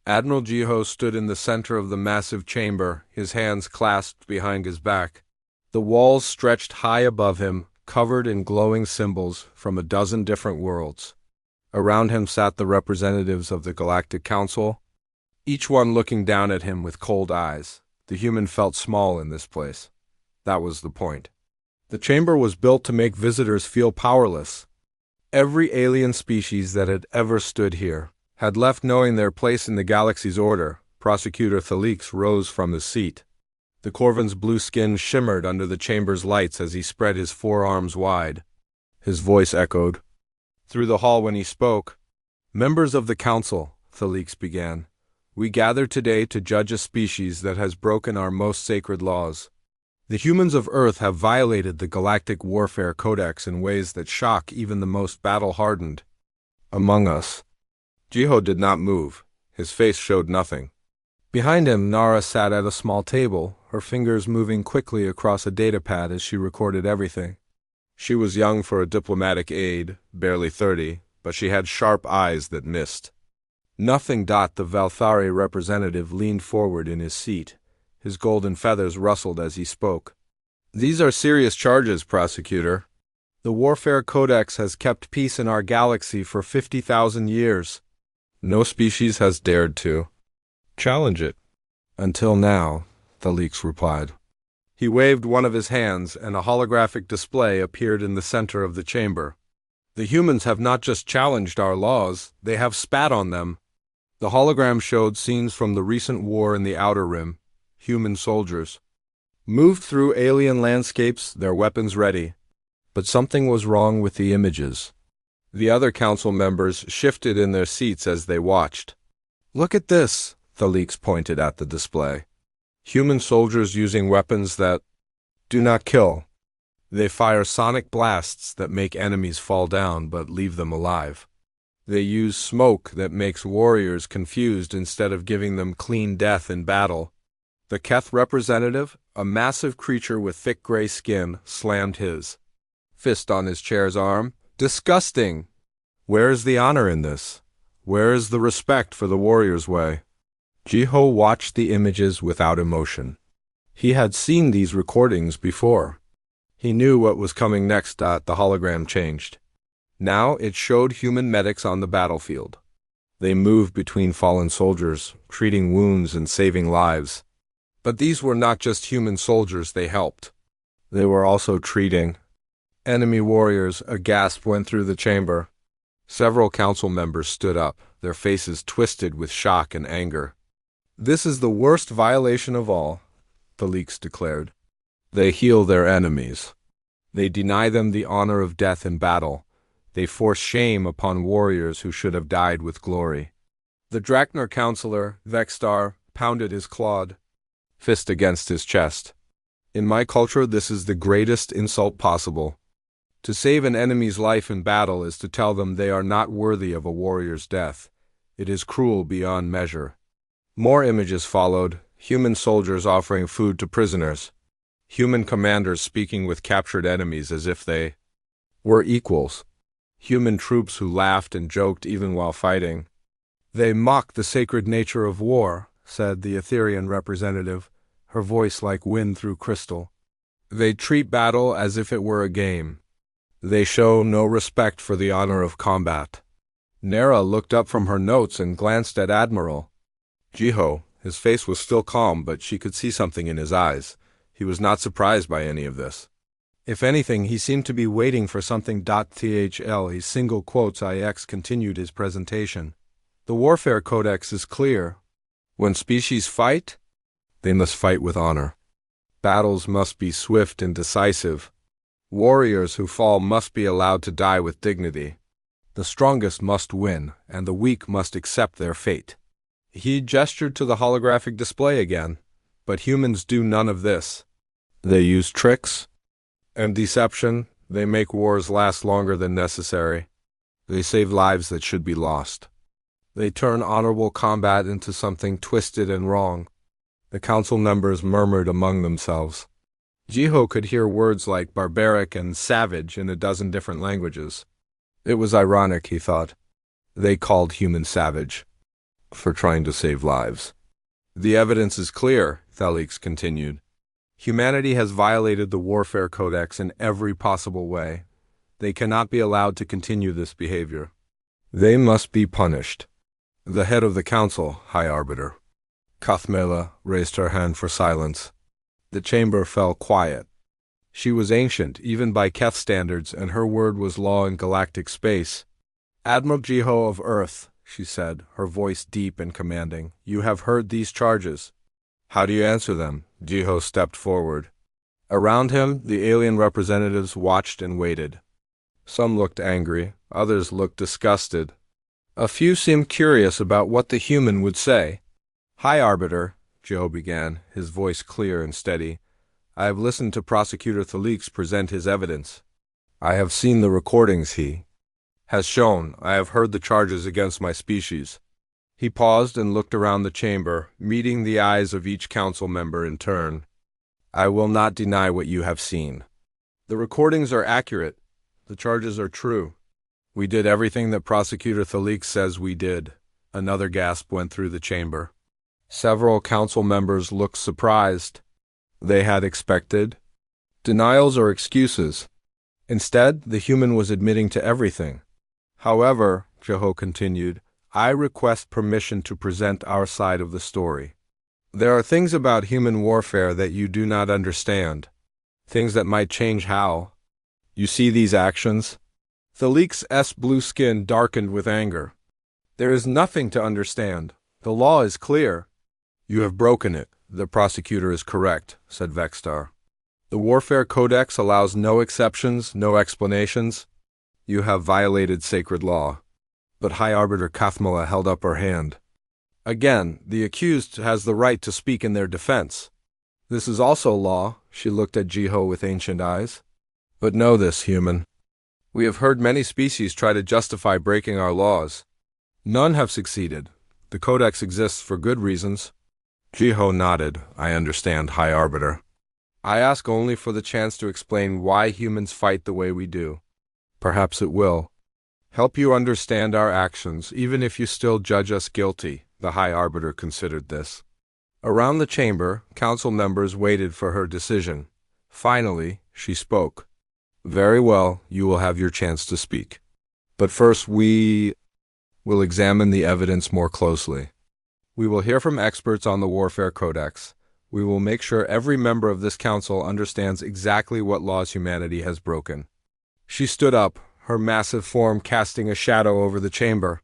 Admiral Jiho stood in the center of the massive chamber, his hands clasped behind his back. The walls stretched high above him, covered in glowing symbols from a dozen different worlds. Around him sat the representatives of the Galactic Council, each one looking down at him with cold eyes. The human felt small in this place. That was the point. The chamber was built to make visitors feel powerless. Every alien species that had ever stood here had left knowing their place in the galaxy's order. Prosecutor Thalix rose from his seat. The Corvin's blue skin shimmered under the chamber's lights as he spread his forearms wide. His voice echoed through the hall when he spoke. "Members of the Council," Thalix began, "we gather today to judge a species that has broken our most sacred laws. The humans of Earth have violated the Galactic Warfare Codex in ways that shock even the most battle-hardened among us." Jiho did not move. His face showed nothing. Behind him, Nara sat at a small table, her fingers moving quickly across a datapad as she recorded everything. She was young for a diplomatic aide, barely 30, but she had sharp eyes that missed. Nothing. The Valthari representative leaned forward in his seat. His golden feathers rustled as he spoke. "These are serious charges, Prosecutor. The Warfare Codex has kept peace in our galaxy for 50,000 years. No species has dared to challenge it. Until now," Thalix replied. He waved one of his hands, and a holographic display appeared in the center of the chamber. "The humans have not just challenged our laws, they have spat on them." The hologram showed scenes from the recent war in the Outer Rim. Human soldiers moved through alien landscapes, their weapons ready. But something was wrong with the images. The other council members shifted in their seats as they watched. "Look at this," Thalix pointed at the display. "Human soldiers using weapons that do not kill. They fire sonic blasts that make enemies fall down but leave them alive. They use smoke that makes warriors confused instead of giving them clean death in battle." The Keth representative, a massive creature with thick gray skin, slammed his fist on his chair's arm. "Disgusting! Where is the honor in this? Where is the respect for the warrior's way?" Jiho watched the images without emotion. He had seen these recordings before. He knew what was coming next. The hologram changed. Now it showed human medics on the battlefield. They moved between fallen soldiers, treating wounds and saving lives. But these were not just human soldiers they helped. They were also treating enemy warriors. A gasp went through the chamber. Several council members stood up, their faces twisted with shock and anger. "This is the worst violation of all," Thalix declared. "They heal their enemies. They deny them the honor of death in battle. They force shame upon warriors who should have died with glory." The Draknar counselor, Vextar, pounded his clawed fist against his chest. "In my culture, this is the greatest insult possible. To save an enemy's life in battle is to tell them they are not worthy of a warrior's death. It is cruel beyond measure." More images followed, human soldiers offering food to prisoners. Human commanders speaking with captured enemies as if they were equals. Human troops who laughed and joked even while fighting. "They mock the sacred nature of war," said the Etherian representative, her voice like wind through crystal. "They treat battle as if it were a game. They show no respect for the honor of combat." Nara looked up from her notes and glanced at Admiral Jiho. His face was still calm, but she could see something in his eyes. He was not surprised by any of this. If anything, he seemed to be waiting for something. Thl, he single quotes IX continued his presentation. "The Warfare Codex is clear. When species fight, they must fight with honor. Battles must be swift and decisive. Warriors who fall must be allowed to die with dignity. The strongest must win, and the weak must accept their fate." He gestured to the holographic display again. "But humans do none of this. They use tricks and deception. They make wars last longer than necessary. They save lives that should be lost. They turn honorable combat into something twisted and wrong." The council members murmured among themselves. Jiho could hear words like barbaric and savage in a dozen different languages. It was ironic, he thought. They called humans savage. for trying to save lives. The evidence is clear, Thalix continued. Humanity has violated the Warfare Codex in every possible way. They cannot be allowed to continue this behavior. They must be punished. The head of the council, High Arbiter. Kathmela raised her hand for silence. The chamber fell quiet. She was ancient, even by Keth standards, and her word was law in galactic space. Admiral Jiho of Earth, she said, her voice deep and commanding, you have heard these charges. How do you answer them? Jiho stepped forward. Around him, the alien representatives watched and waited. Some looked angry, others looked disgusted. A few seemed curious about what the human would say. High Arbiter, Jiho began, his voice clear and steady. I have listened to Prosecutor Thalix present his evidence. I have seen the recordings he has shown. I have heard the charges against my species. He paused and looked around the chamber, meeting the eyes of each council member in turn. I will not deny what you have seen. The recordings are accurate. The charges are true. We did everything that Prosecutor Thalix says we did. Another gasp went through the chamber. Several council members looked surprised. They had expected denials or excuses. Instead, the human was admitting to everything. However, Jiho continued, I request permission to present our side of the story. There are things about human warfare that you do not understand. Things that might change how you see these actions. Thalix's blue skin darkened with anger. There is nothing to understand. The law is clear. You have broken it. The prosecutor is correct, said Vextar. The Warfare Codex allows no exceptions, no explanations. You have violated sacred law. But High Arbiter Kathmela held up her hand. Again, the accused has the right to speak in their defense. This is also law, she looked at Jiho with ancient eyes. But know this, human. We have heard many species try to justify breaking our laws. None have succeeded. The Codex exists for good reasons. Jiho nodded. I understand, High Arbiter. I ask only for the chance to explain why humans fight the way we do. Perhaps it will help you understand our actions, even if you still judge us guilty. The High Arbiter considered this. Around the chamber, council members waited for her decision. Finally, she spoke. Very well, you will have your chance to speak. But first we will examine the evidence more closely. We will hear from experts on the Warfare Codex. We will make sure every member of this council understands exactly what laws humanity has broken. She stood up, her massive form casting a shadow over the chamber.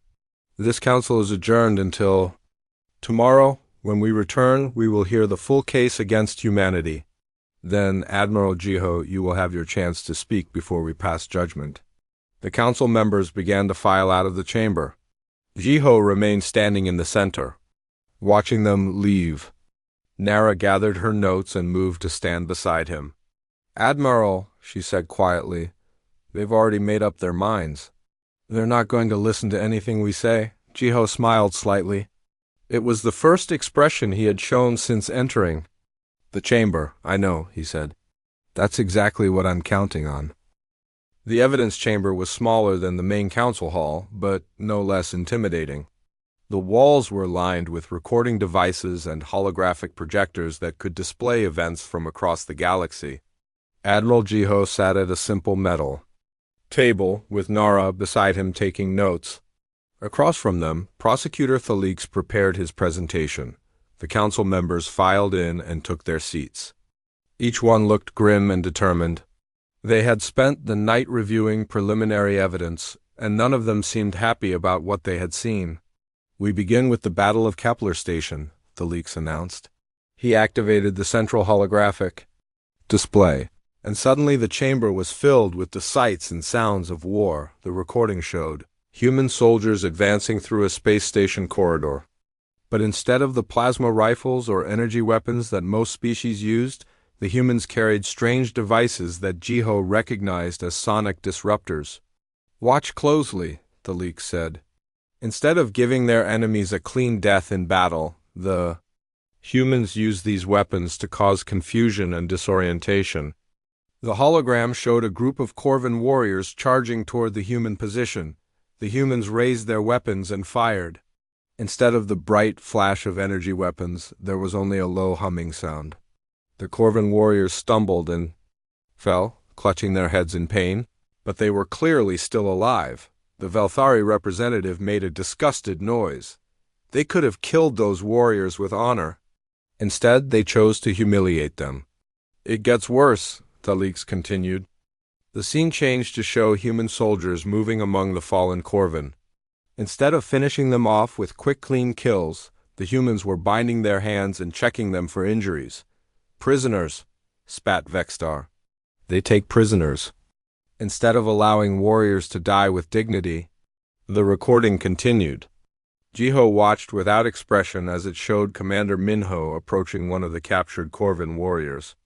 This council is adjourned until tomorrow. When we return, we will hear the full case against humanity. Then, Admiral Jiho, you will have your chance to speak before we pass judgment. The council members began to file out of the chamber. Jiho remained standing in the center, watching them leave. Nara gathered her notes and moved to stand beside him. Admiral, she said quietly, they've already made up their minds. They're not going to listen to anything we say. Jiho smiled slightly. It was the first expression he had shown since entering the chamber. I know, he said. That's exactly what I'm counting on. The evidence chamber was smaller than the main council hall, but no less intimidating. The walls were lined with recording devices and holographic projectors that could display events from across the galaxy. Admiral Jiho sat at a simple metal table, with Nara beside him taking notes. Across from them, Prosecutor Thalix prepared his presentation. The council members filed in and took their seats. Each one looked grim and determined. They had spent the night reviewing preliminary evidence, and none of them seemed happy about what they had seen. We begin with the Battle of Kepler Station, Thalix announced. He activated the central holographic display, and suddenly the chamber was filled with the sights and sounds of war. The recording showed human soldiers advancing through a space station corridor. But instead of the plasma rifles or energy weapons that most species used, the humans carried strange devices that Jiho recognized as sonic disruptors. Watch closely, Thalix said. Instead of giving their enemies a clean death in battle, the humans used these weapons to cause confusion and disorientation. The hologram showed a group of Corvan warriors charging toward the human position. The humans raised their weapons and fired. Instead of the bright flash of energy weapons, there was only a low humming sound. The Corvin warriors stumbled and fell, clutching their heads in pain, but they were clearly still alive. The Velthari representative made a disgusted noise. They could have killed those warriors with honor. Instead, they chose to humiliate them. It gets worse, Thalix continued. The scene changed to show human soldiers moving among the fallen Corvin. Instead of finishing them off with quick, clean kills, the humans were binding their hands and checking them for injuries. Prisoners, spat Vextar. They take prisoners. Instead of allowing warriors to die with dignity, the recording continued. Jiho watched without expression as it showed Commander Minho approaching one of the captured Corvin warriors.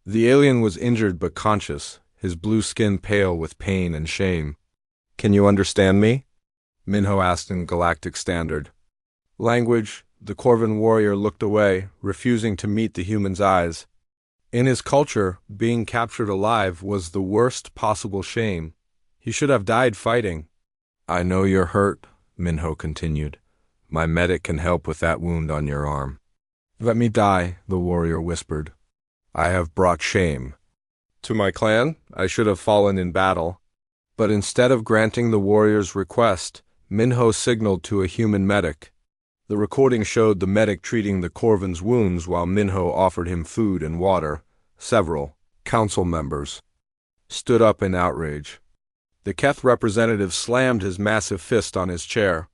The alien was injured but conscious, his blue skin pale with pain and shame. "Can you understand me?" Minho asked in Galactic Standard. Language, the Corvin warrior looked away, refusing to meet the human's eyes. In his culture, being captured alive was the worst possible shame. He should have died fighting. "I know you're hurt," Minho continued. "My medic can help with that wound on your arm." "Let me die," the warrior whispered. "I have brought shame to my clan. I should have fallen in battle." But instead of granting the warrior's request, Minho signaled to a human medic. The recording showed the medic treating the Corvin's wounds while Minho offered him food and water. Several council members stood up in outrage. The Keth representative slammed his massive fist on his chair.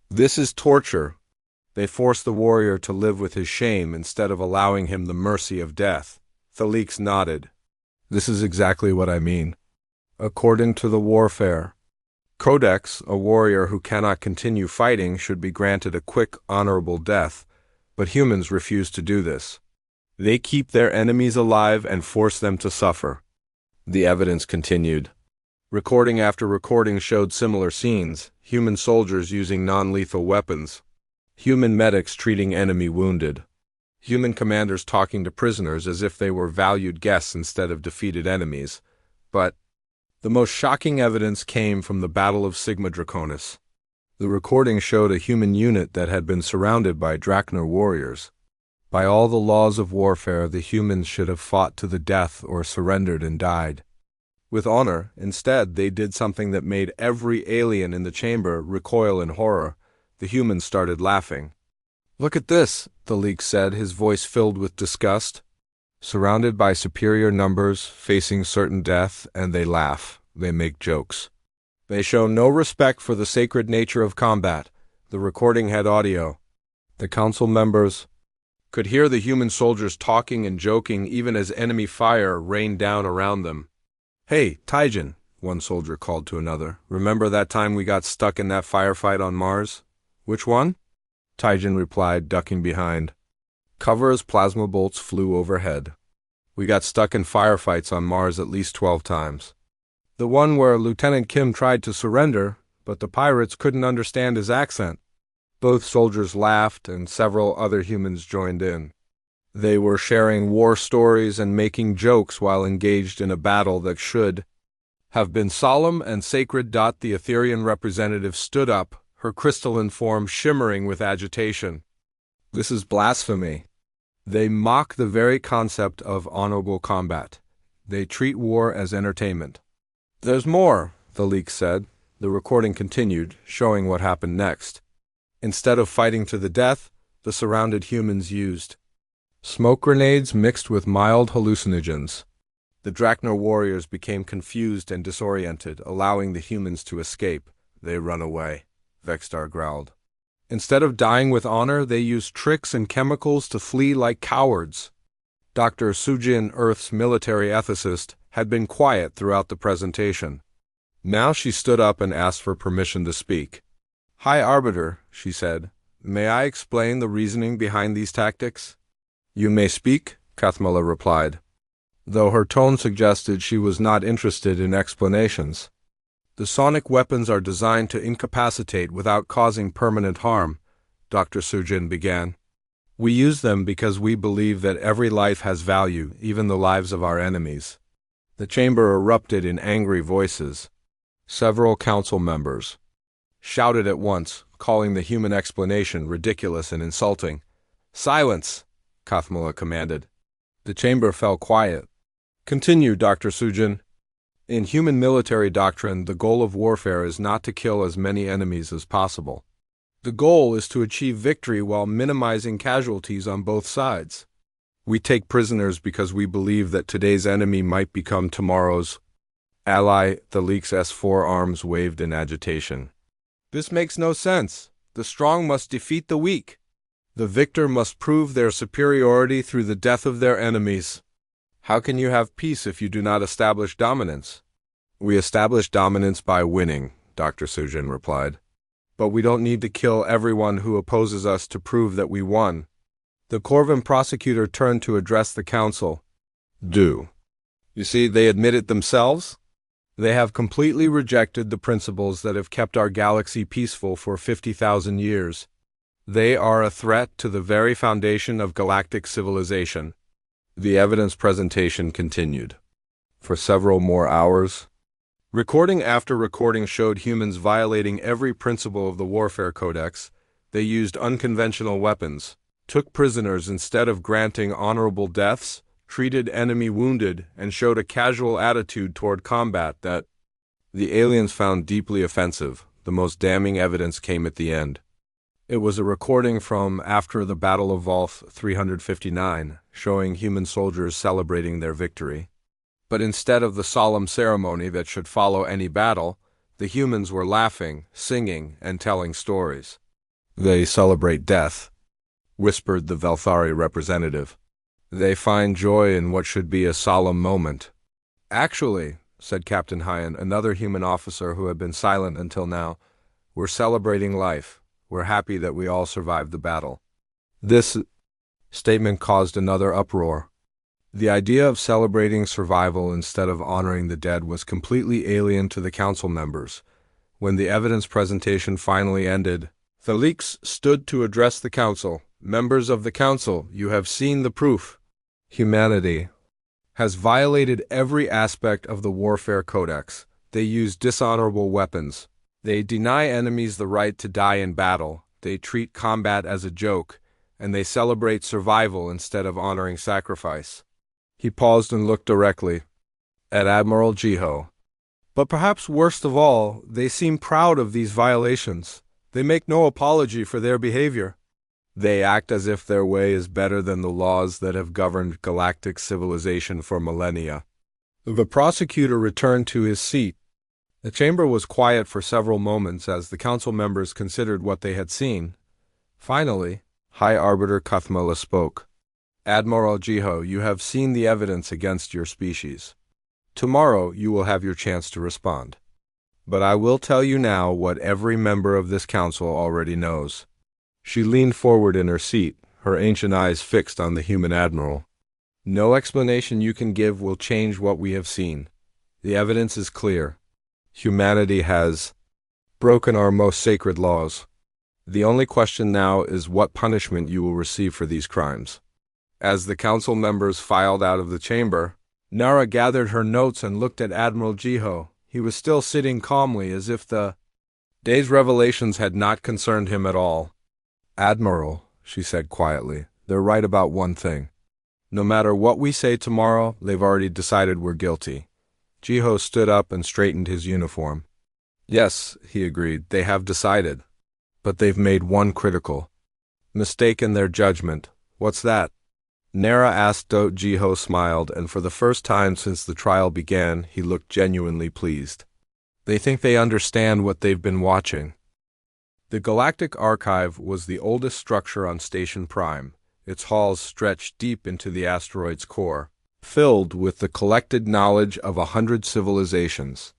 "This is torture." They forced the warrior to live with his shame instead of allowing him the mercy of death. Thalix nodded. "This is exactly what I mean. According to the warfare Codex, a warrior who cannot continue fighting should be granted a quick, honorable death, but humans refuse to do this. They keep their enemies alive and force them to suffer." The evidence continued. Recording after recording showed similar scenes, human soldiers using non-lethal weapons, human medics treating enemy wounded, human commanders talking to prisoners as if they were valued guests instead of defeated enemies. But the most shocking evidence came from the Battle of Sigma Draconis. The recording showed a human unit that had been surrounded by Drachner warriors. By all the laws of warfare, the humans should have fought to the death or surrendered and died with honor. Instead, they did something that made every alien in the chamber recoil in horror. The humans started laughing. "Look at this," the leak said, his voice filled with disgust. "Surrounded by superior numbers, facing certain death, and they laugh. They make jokes. They show no respect for the sacred nature of combat." The recording had audio. The council members could hear the human soldiers talking and joking even as enemy fire rained down around them. "Hey, Taijin," one soldier called to another. "Remember that time we got stuck in that firefight on Mars?" "Which one?" Taijin replied, ducking behind cover as plasma bolts flew overhead. "We got stuck in firefights on Mars at least 12 times. The one where Lieutenant Kim tried to surrender, but the pirates couldn't understand his accent." Both soldiers laughed, and several other humans joined in. They were sharing war stories and making jokes while engaged in a battle that should have been solemn and sacred. The Etherian representative stood up, her crystalline form shimmering with agitation. "This is blasphemy. They mock the very concept of honorable combat. They treat war as entertainment." "There's more," the leak said. The recording continued, showing what happened next. Instead of fighting to the death, the surrounded humans used smoke grenades mixed with mild hallucinogens. The Drachner warriors became confused and disoriented, allowing the humans to escape. "They run away," Vextar growled. Instead of dying with honor, they used tricks and chemicals to flee like cowards. Dr. Sujin, Earth's military ethicist, had been quiet throughout the presentation. Now she stood up and asked for permission to speak. "High Arbiter," she said, "may I explain the reasoning behind these tactics?" "You may speak," Kathmala replied, though her tone suggested she was not interested in explanations. "The sonic weapons are designed to incapacitate without causing permanent harm," Dr. Sujin began. "We use them because we believe that every life has value, even the lives of our enemies." The chamber erupted in angry voices. Several council members shouted at once, calling the human explanation ridiculous and insulting. "Silence!" Kathmala commanded. The chamber fell quiet. "Continue, Dr. Sujin." In human military doctrine, the goal of warfare is not to kill as many enemies as possible. The goal is to achieve victory while minimizing casualties on both sides. We take prisoners because we believe that today's enemy might become tomorrow's ally. The leak's S4 arms waved in agitation. "This makes no sense. The strong must defeat the weak. The victor must prove their superiority through the death of their enemies. How can you have peace if you do not establish dominance?" "We establish dominance by winning," Dr. Sujin replied. "But we don't need to kill everyone who opposes us to prove that we won." The Corvin prosecutor turned to address the council. "Do you see, they admit it themselves? They have completely rejected the principles that have kept our galaxy peaceful for 50,000 years. They are a threat to the very foundation of galactic civilization." The evidence presentation continued. For several more hours, recording after recording showed humans violating every principle of the Warfare Codex. They used unconventional weapons, took prisoners instead of granting honorable deaths, treated enemy wounded, and showed a casual attitude toward combat that the aliens found deeply offensive. The most damning evidence came at the end. It was a recording from after the Battle of Volth 359, showing human soldiers celebrating their victory. But instead of the solemn ceremony that should follow any battle, the humans were laughing, singing, and telling stories. "They celebrate death," whispered the Velthari representative. "They find joy in what should be a solemn moment." "Actually," said Captain Hyan, another human officer who had been silent until now, "we're celebrating life. We're happy that we all survived the battle." This statement caused another uproar. The idea of celebrating survival instead of honoring the dead was completely alien to the council members. When the evidence presentation finally ended, Thalix stood to address the council. "Members of the council, you have seen the proof. Humanity has violated every aspect of the Warfare Codex. They use dishonorable weapons. They deny enemies the right to die in battle. They treat combat as a joke, and they celebrate survival instead of honoring sacrifice." He paused and looked directly at Admiral Jiho. "But perhaps worst of all, they seem proud of these violations. They make no apology for their behavior. They act as if their way is better than the laws that have governed galactic civilization for millennia." The prosecutor returned to his seat. The chamber was quiet for several moments as the council members considered what they had seen. Finally, High Arbiter Kathmala spoke. "Admiral Jiho, you have seen the evidence against your species. Tomorrow you will have your chance to respond. But I will tell you now what every member of this council already knows." She leaned forward in her seat, her ancient eyes fixed on the human admiral. "No explanation you can give will change what we have seen. The evidence is clear. Humanity has broken our most sacred laws. The only question now is what punishment you will receive for these crimes." As the council members filed out of the chamber, Nara gathered her notes and looked at Admiral Jiho. He was still sitting calmly as if the day's revelations had not concerned him at all. "Admiral," she said quietly, "they're right about one thing. No matter what we say tomorrow, they've already decided we're guilty." Jiho stood up and straightened his uniform. "Yes," he agreed, "they have decided. But they've made one critical mistake in their judgment." "What's that?" Nara asked. Jiho smiled, and for the first time since the trial began, he looked genuinely pleased. "They think they understand what they've been watching." The Galactic Archive was the oldest structure on Station Prime. Its halls stretched deep into the asteroid's core, filled with the collected knowledge of 100 civilizations.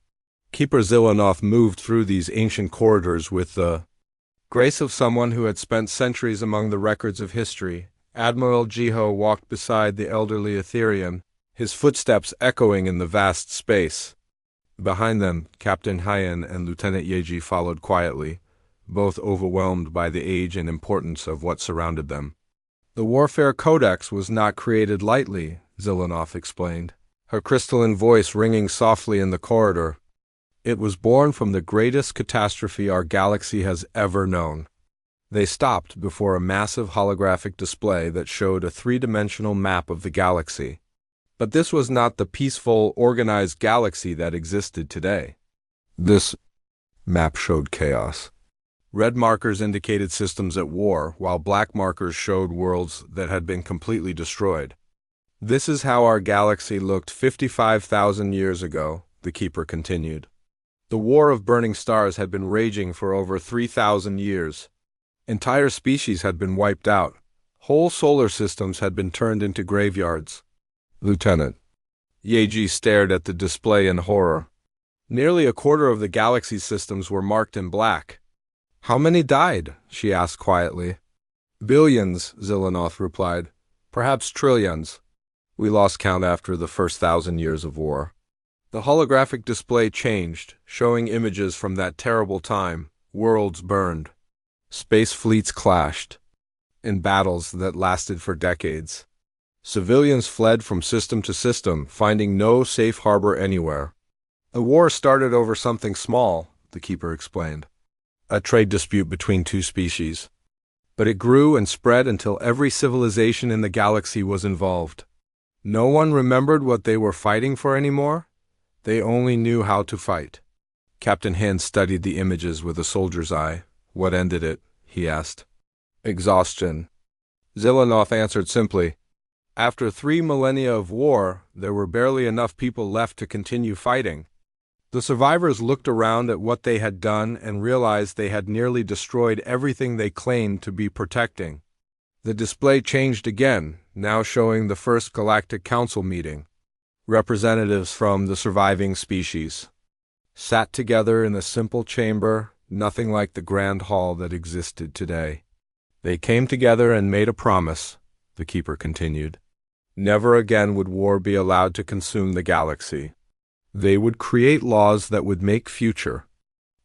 Keeper Zilanoff moved through these ancient corridors with the grace of someone who had spent centuries among the records of history. Admiral Jiho walked beside the elderly Etherean, his footsteps echoing in the vast space. Behind them, Captain Hyan and Lieutenant Yeji followed quietly, both overwhelmed by the age and importance of what surrounded them. "The Warfare Codex was not created lightly," Zilanoff explained, her crystalline voice ringing softly in the corridor. It was born from the greatest catastrophe our galaxy has ever known. They stopped before a massive holographic display that showed a three-dimensional map of the galaxy. But this was not the peaceful, organized galaxy that existed today. This map showed chaos. Red markers indicated systems at war, while black markers showed worlds that had been completely destroyed. This is how our galaxy looked 55,000 years ago, the Keeper continued. The War of Burning Stars had been raging for over 3,000 years. Entire species had been wiped out. Whole solar systems had been turned into graveyards. Lieutenant Yeji stared at the display in horror. Nearly a quarter of the galaxy's systems were marked in black. How many died? She asked quietly. Billions, Zilanoth replied. Perhaps trillions. We lost count after the first 1,000 years of war. The holographic display changed, showing images from that terrible time. Worlds burned. Space fleets clashed. In battles that lasted for decades. Civilians fled from system to system, finding no safe harbor anywhere. A war started over something small, the Keeper explained. A trade dispute between two species. But it grew and spread until every civilization in the galaxy was involved. No one remembered what they were fighting for anymore. They only knew how to fight. Captain Hand studied the images with a soldier's eye. What ended it? He asked. Exhaustion. Zilanoth answered simply. After 3 millennia of war, there were barely enough people left to continue fighting. The survivors looked around at what they had done and realized they had nearly destroyed everything they claimed to be protecting. The display changed again, now showing the first Galactic Council meeting. Representatives from the surviving species sat together in a simple chamber, nothing like the grand hall that existed today. They came together and made a promise, the Keeper continued. Never again would war be allowed to consume the galaxy. They would create laws that would make future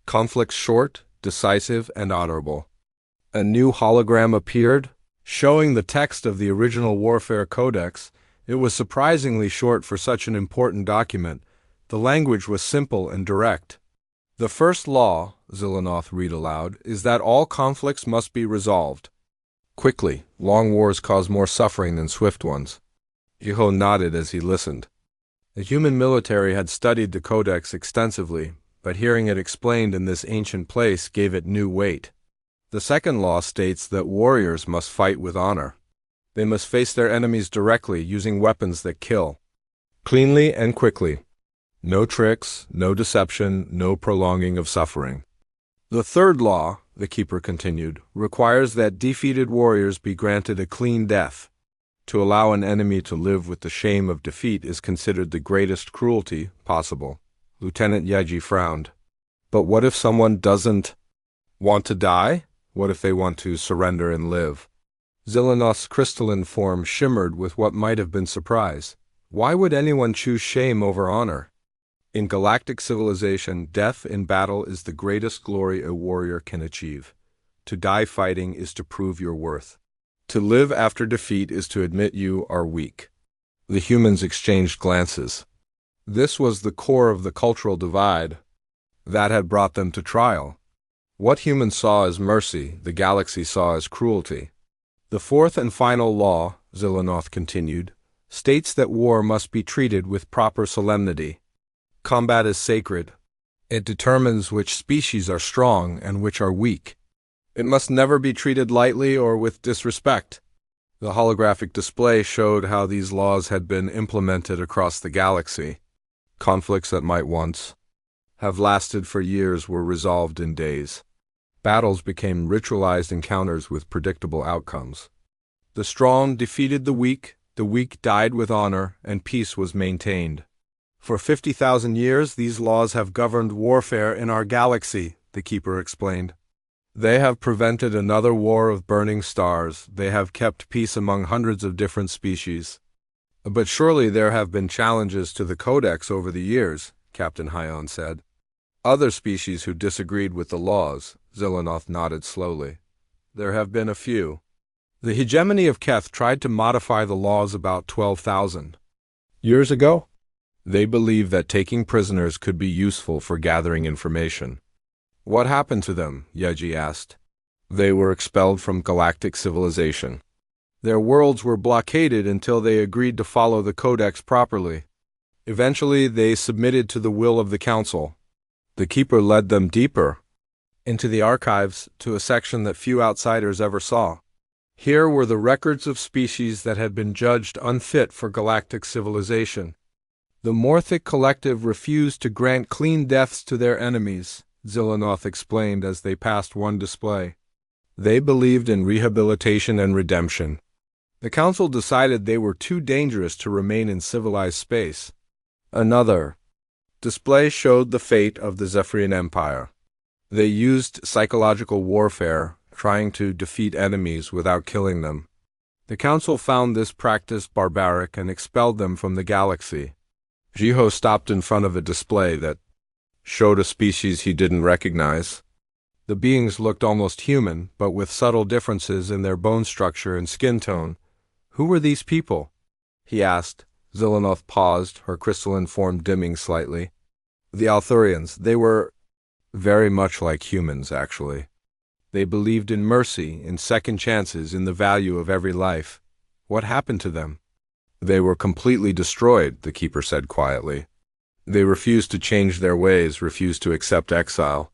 conflicts short, decisive, and honorable. A new hologram appeared, showing the text of the original Warfare Codex. It was surprisingly short for such an important document. The language was simple and direct. The first law, Zilanoth read aloud, is that all conflicts must be resolved. Quickly, long wars cause more suffering than swift ones. Iho nodded as he listened. The human military had studied the Codex extensively, but hearing it explained in this ancient place gave it new weight. The second law states that warriors must fight with honor. They must face their enemies directly, using weapons that kill. Cleanly and quickly. No tricks, no deception, no prolonging of suffering. The third law, the Keeper continued, requires that defeated warriors be granted a clean death. To allow an enemy to live with the shame of defeat is considered the greatest cruelty possible. Lieutenant Yeji frowned. But what if someone doesn't want to die? What if they want to surrender and live? Zilanoth's crystalline form shimmered with what might have been surprise. Why would anyone choose shame over honor? In galactic civilization, death in battle is the greatest glory a warrior can achieve. To die fighting is to prove your worth. To live after defeat is to admit you are weak. The humans exchanged glances. This was the core of the cultural divide that had brought them to trial. What humans saw as mercy, the galaxy saw as cruelty. The fourth and final law, Zilanoth continued, states that war must be treated with proper solemnity. Combat is sacred. It determines which species are strong and which are weak. It must never be treated lightly or with disrespect. The holographic display showed how these laws had been implemented across the galaxy. Conflicts that might once have lasted for years were resolved in days. Battles became ritualized encounters with predictable outcomes. The strong defeated the weak died with honor, and peace was maintained. For 50,000 years, these laws have governed warfare in our galaxy, the Keeper explained. They have prevented another war of burning stars. They have kept peace among hundreds of different species. But surely there have been challenges to the Codex over the years, Captain Hyon said. Other species who disagreed with the laws, Zilanoth nodded slowly. There have been a few. The hegemony of Keth tried to modify the laws about 12,000 years ago. They believed that taking prisoners could be useful for gathering information. What happened to them? Yeji asked. They were expelled from galactic civilization. Their worlds were blockaded until they agreed to follow the Codex properly. Eventually, they submitted to the will of the Council. The Keeper led them deeper into the archives, to a section that few outsiders ever saw. Here were the records of species that had been judged unfit for galactic civilization. The Morthic Collective refused to grant clean deaths to their enemies, Zillanoth explained as they passed one display. They believed in rehabilitation and redemption. The Council decided they were too dangerous to remain in civilized space. Another display showed the fate of the Zephyrian Empire. They used psychological warfare, trying to defeat enemies without killing them. The Council found this practice barbaric and expelled them from the galaxy. Jiho stopped in front of a display that showed a species he didn't recognize. The beings looked almost human, but with subtle differences in their bone structure and skin tone. Who were these people? He asked. Zillanoth paused, her crystalline form dimming slightly. The Althurians. They were very much like humans, actually. They believed in mercy, in second chances, in the value of every life. What happened to them? They were completely destroyed, the Keeper said quietly. They refused to change their ways, refused to accept exile.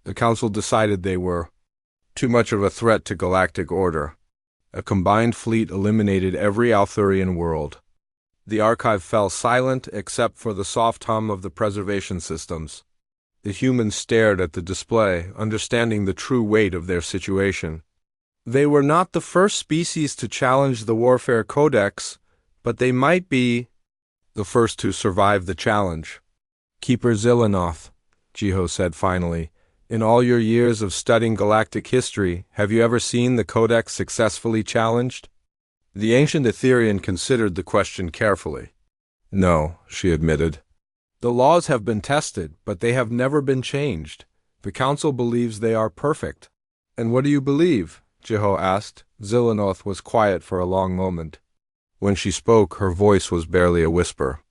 The Council decided they were too much of a threat to galactic order. A combined fleet eliminated every Althurian world. The archive fell silent except for the soft hum of the preservation systems. The humans stared at the display, understanding the true weight of their situation. They were not the first species to challenge the Warfare Codex, but they might be the first to survive the challenge. Keeper Zillanoth, Jiho said finally, in all your years of studying galactic history, have you ever seen the Codex successfully challenged? The ancient Etherian considered the question carefully. No, she admitted. The laws have been tested, but they have never been changed. The Council believes they are perfect. And what do you believe? Jiho asked. Zillanoth was quiet for a long moment. When she spoke, her voice was barely a whisper.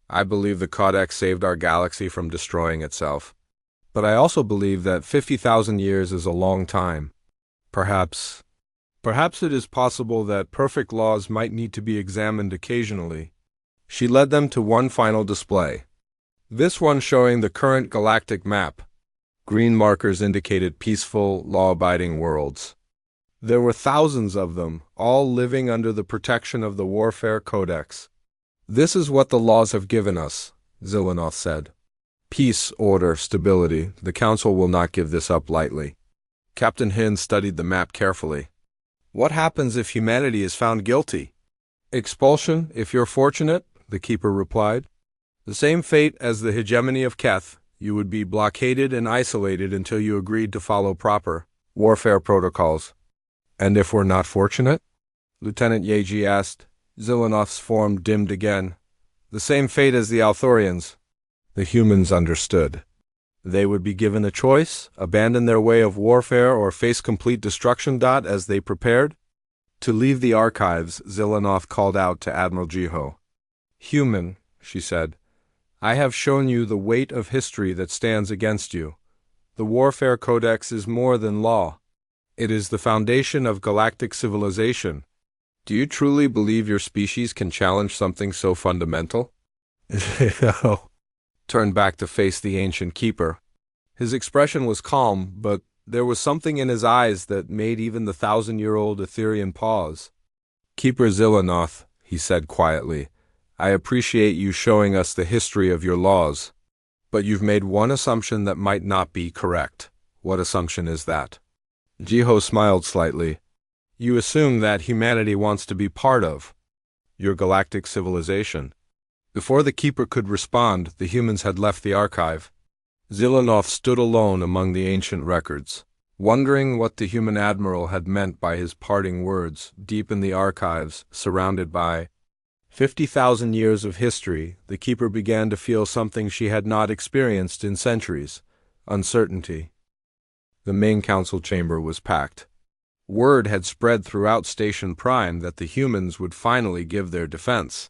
I believe the Codex saved our galaxy from destroying itself. But I also believe that 50,000 years is a long time. Perhaps it is possible that perfect laws might need to be examined occasionally. She led them to one final display. This one showing the current galactic map. Green markers indicated peaceful, law-abiding worlds. There were thousands of them, all living under the protection of the Warfare Codex. This is what the laws have given us, Zillanoth said. Peace, order, stability. The Council will not give this up lightly. Captain Hin studied the map carefully. What happens if humanity is found guilty? Expulsion, if you're fortunate, the Keeper replied. The same fate as the hegemony of Keth. You would be blockaded and isolated until you agreed to follow proper warfare protocols. And if we're not fortunate? Lieutenant Yeji asked. Zillanoth's form dimmed again. The same fate as the Althorians. The humans understood. They would be given a choice, abandon their way of warfare or face complete destruction. As they prepared to leave the archives, Zillanoth called out to Admiral Jiho. Human, she said, I have shown you the weight of history that stands against you. The Warfare Codex is more than law. It is the foundation of galactic civilization. Do you truly believe your species can challenge something so fundamental? Turned back to face the ancient Keeper. His expression was calm, but there was something in his eyes that made even the 1,000-year-old Etherian pause. Keeper Zillanoth, he said quietly, I appreciate you showing us the history of your laws, but you've made one assumption that might not be correct. What assumption is that? Jiho smiled slightly. You assume that humanity wants to be part of your galactic civilization. Before the Keeper could respond, the humans had left the archive. Zillanoth stood alone among the ancient records, wondering what the human admiral had meant by his parting words. Deep in the archives, surrounded by 50,000 years of history, the Keeper began to feel something she had not experienced in centuries: uncertainty. The main council chamber was packed. Word had spread throughout Station Prime that the humans would finally give their defense.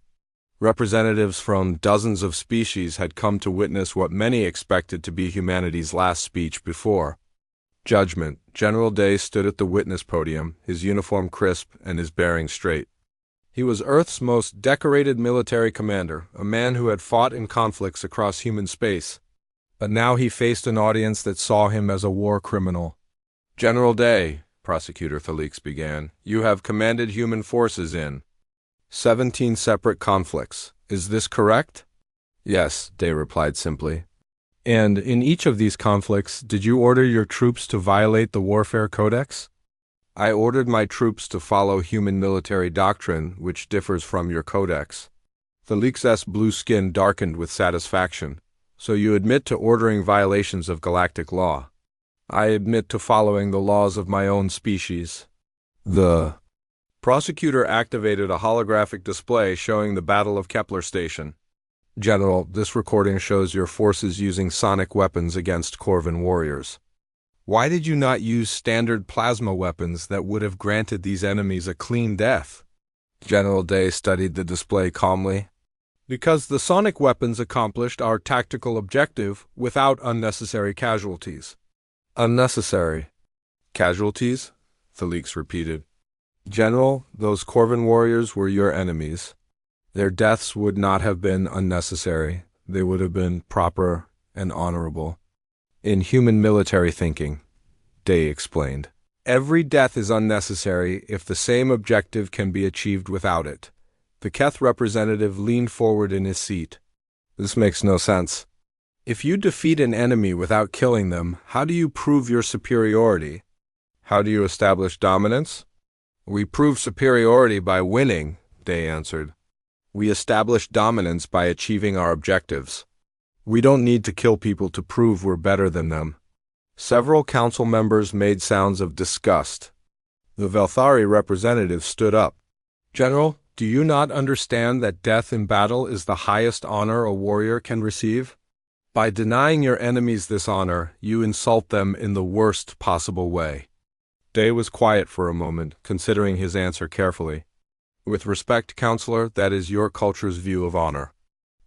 Representatives from dozens of species had come to witness what many expected to be humanity's last speech before judgment. General Day stood at the witness podium, his uniform crisp and his bearing straight. He was Earth's most decorated military commander, a man who had fought in conflicts across human space. But now he faced an audience that saw him as a war criminal. General Day, Prosecutor Felix began, you have commanded human forces in 17 separate conflicts. Is this correct? Yes, Day replied simply. And in each of these conflicts, did you order your troops to violate the Warfare Codex? I ordered my troops to follow human military doctrine, which differs from your codex. Felix's blue skin darkened with satisfaction. So you admit to ordering violations of galactic law. I admit to following the laws of my own species. The prosecutor activated a holographic display showing the Battle of Kepler Station. General, this recording shows your forces using sonic weapons against Corvin warriors. Why did you not use standard plasma weapons that would have granted these enemies a clean death? General Day studied the display calmly. Because the sonic weapons accomplished our tactical objective without unnecessary casualties. Unnecessary casualties? Felix repeated. General, those Corvin warriors were your enemies. Their deaths would not have been unnecessary. They would have been proper and honorable. In human military thinking, Day explained, every death is unnecessary if the same objective can be achieved without it. The Keth representative leaned forward in his seat. This makes no sense. If you defeat an enemy without killing them, how do you prove your superiority? How do you establish dominance? We prove superiority by winning, Day answered. We establish dominance by achieving our objectives. We don't need to kill people to prove we're better than them. Several council members made sounds of disgust. The Velthari representative stood up. General, do you not understand that death in battle is the highest honor a warrior can receive? By denying your enemies this honor, you insult them in the worst possible way. Day was quiet for a moment, considering his answer carefully. With respect, Counselor, that is your culture's view of honor.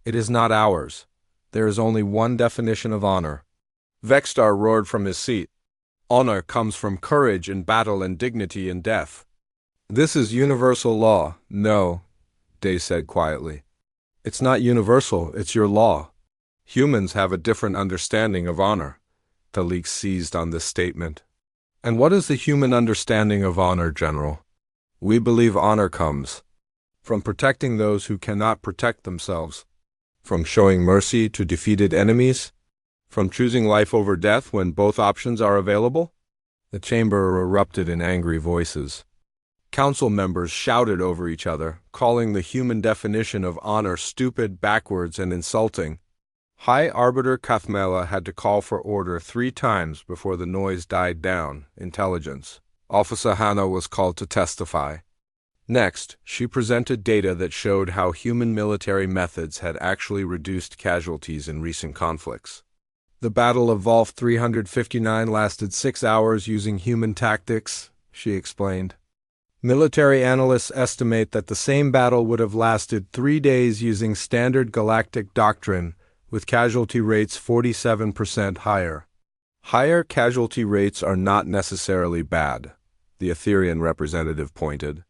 It is not ours. There is only one definition of honor. Vextar roared from his seat. Honor comes from courage in battle and dignity in death. This is universal law. No, Day said quietly. It's not universal, it's your law. Humans have a different understanding of honor. Felix seized on this statement. And what is the human understanding of honor, General? We believe honor comes from protecting those who cannot protect themselves, from showing mercy to defeated enemies, from choosing life over death when both options are available. The chamber erupted in angry voices. Council members shouted over each other, calling the human definition of honor stupid, backwards, and insulting. High Arbiter Kathmela had to call for order 3 times before the noise died down. Intelligence. Officer Hannah was called to testify. Next, she presented data that showed how human military methods had actually reduced casualties in recent conflicts. The Battle of Volf 359 lasted 6 hours using human tactics, she explained. Military analysts estimate that the same battle would have lasted 3 days using standard galactic doctrine, with casualty rates 47% higher. Higher casualty rates are not necessarily bad, the Etherian representative pointed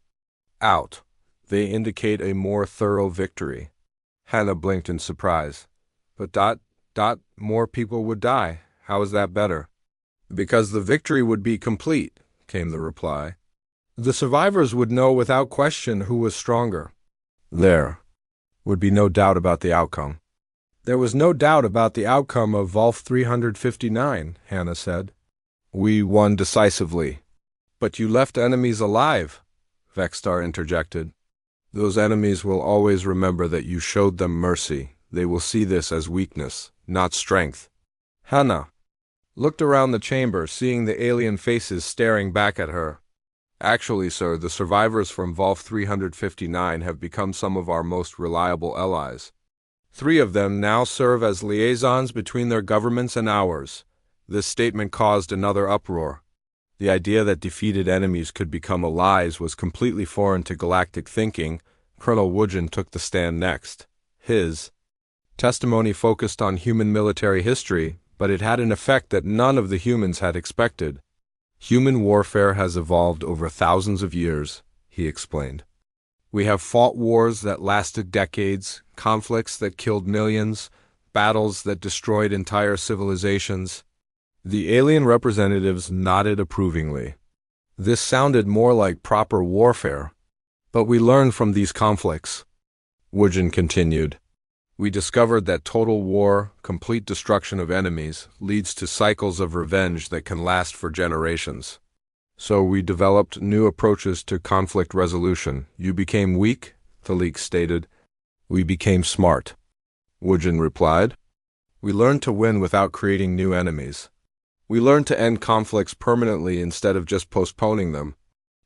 out. They indicate a more thorough victory. Hannah blinked in surprise. But more people would die. How is that better? Because the victory would be complete, came the reply. The survivors would know without question who was stronger. There would be no doubt about the outcome. There was no doubt about the outcome of Volf 359, Hannah said. We won decisively. But you left enemies alive, Vextar interjected. Those enemies will always remember that you showed them mercy. They will see this as weakness, not strength. Hannah looked around the chamber, seeing the alien faces staring back at her. Actually, sir, the survivors from Volf 359 have become some of our most reliable allies. 3 of them now serve as liaisons between their governments and ours. This statement caused another uproar. The idea that defeated enemies could become allies was completely foreign to galactic thinking, Colonel Woojen took the stand next. His testimony focused on human military history, but it had an effect that none of the humans had expected. Human warfare has evolved over thousands of years, he explained. We have fought wars that lasted decades, conflicts that killed millions, battles that destroyed entire civilizations. The alien representatives nodded approvingly. This sounded more like proper warfare. But we learned from these conflicts, Woojen continued. We discovered that total war, complete destruction of enemies, leads to cycles of revenge that can last for generations. So we developed new approaches to conflict resolution. You became weak, Thalik stated. We became smart, Woojen replied. We learned to win without creating new enemies. We learned to end conflicts permanently instead of just postponing them.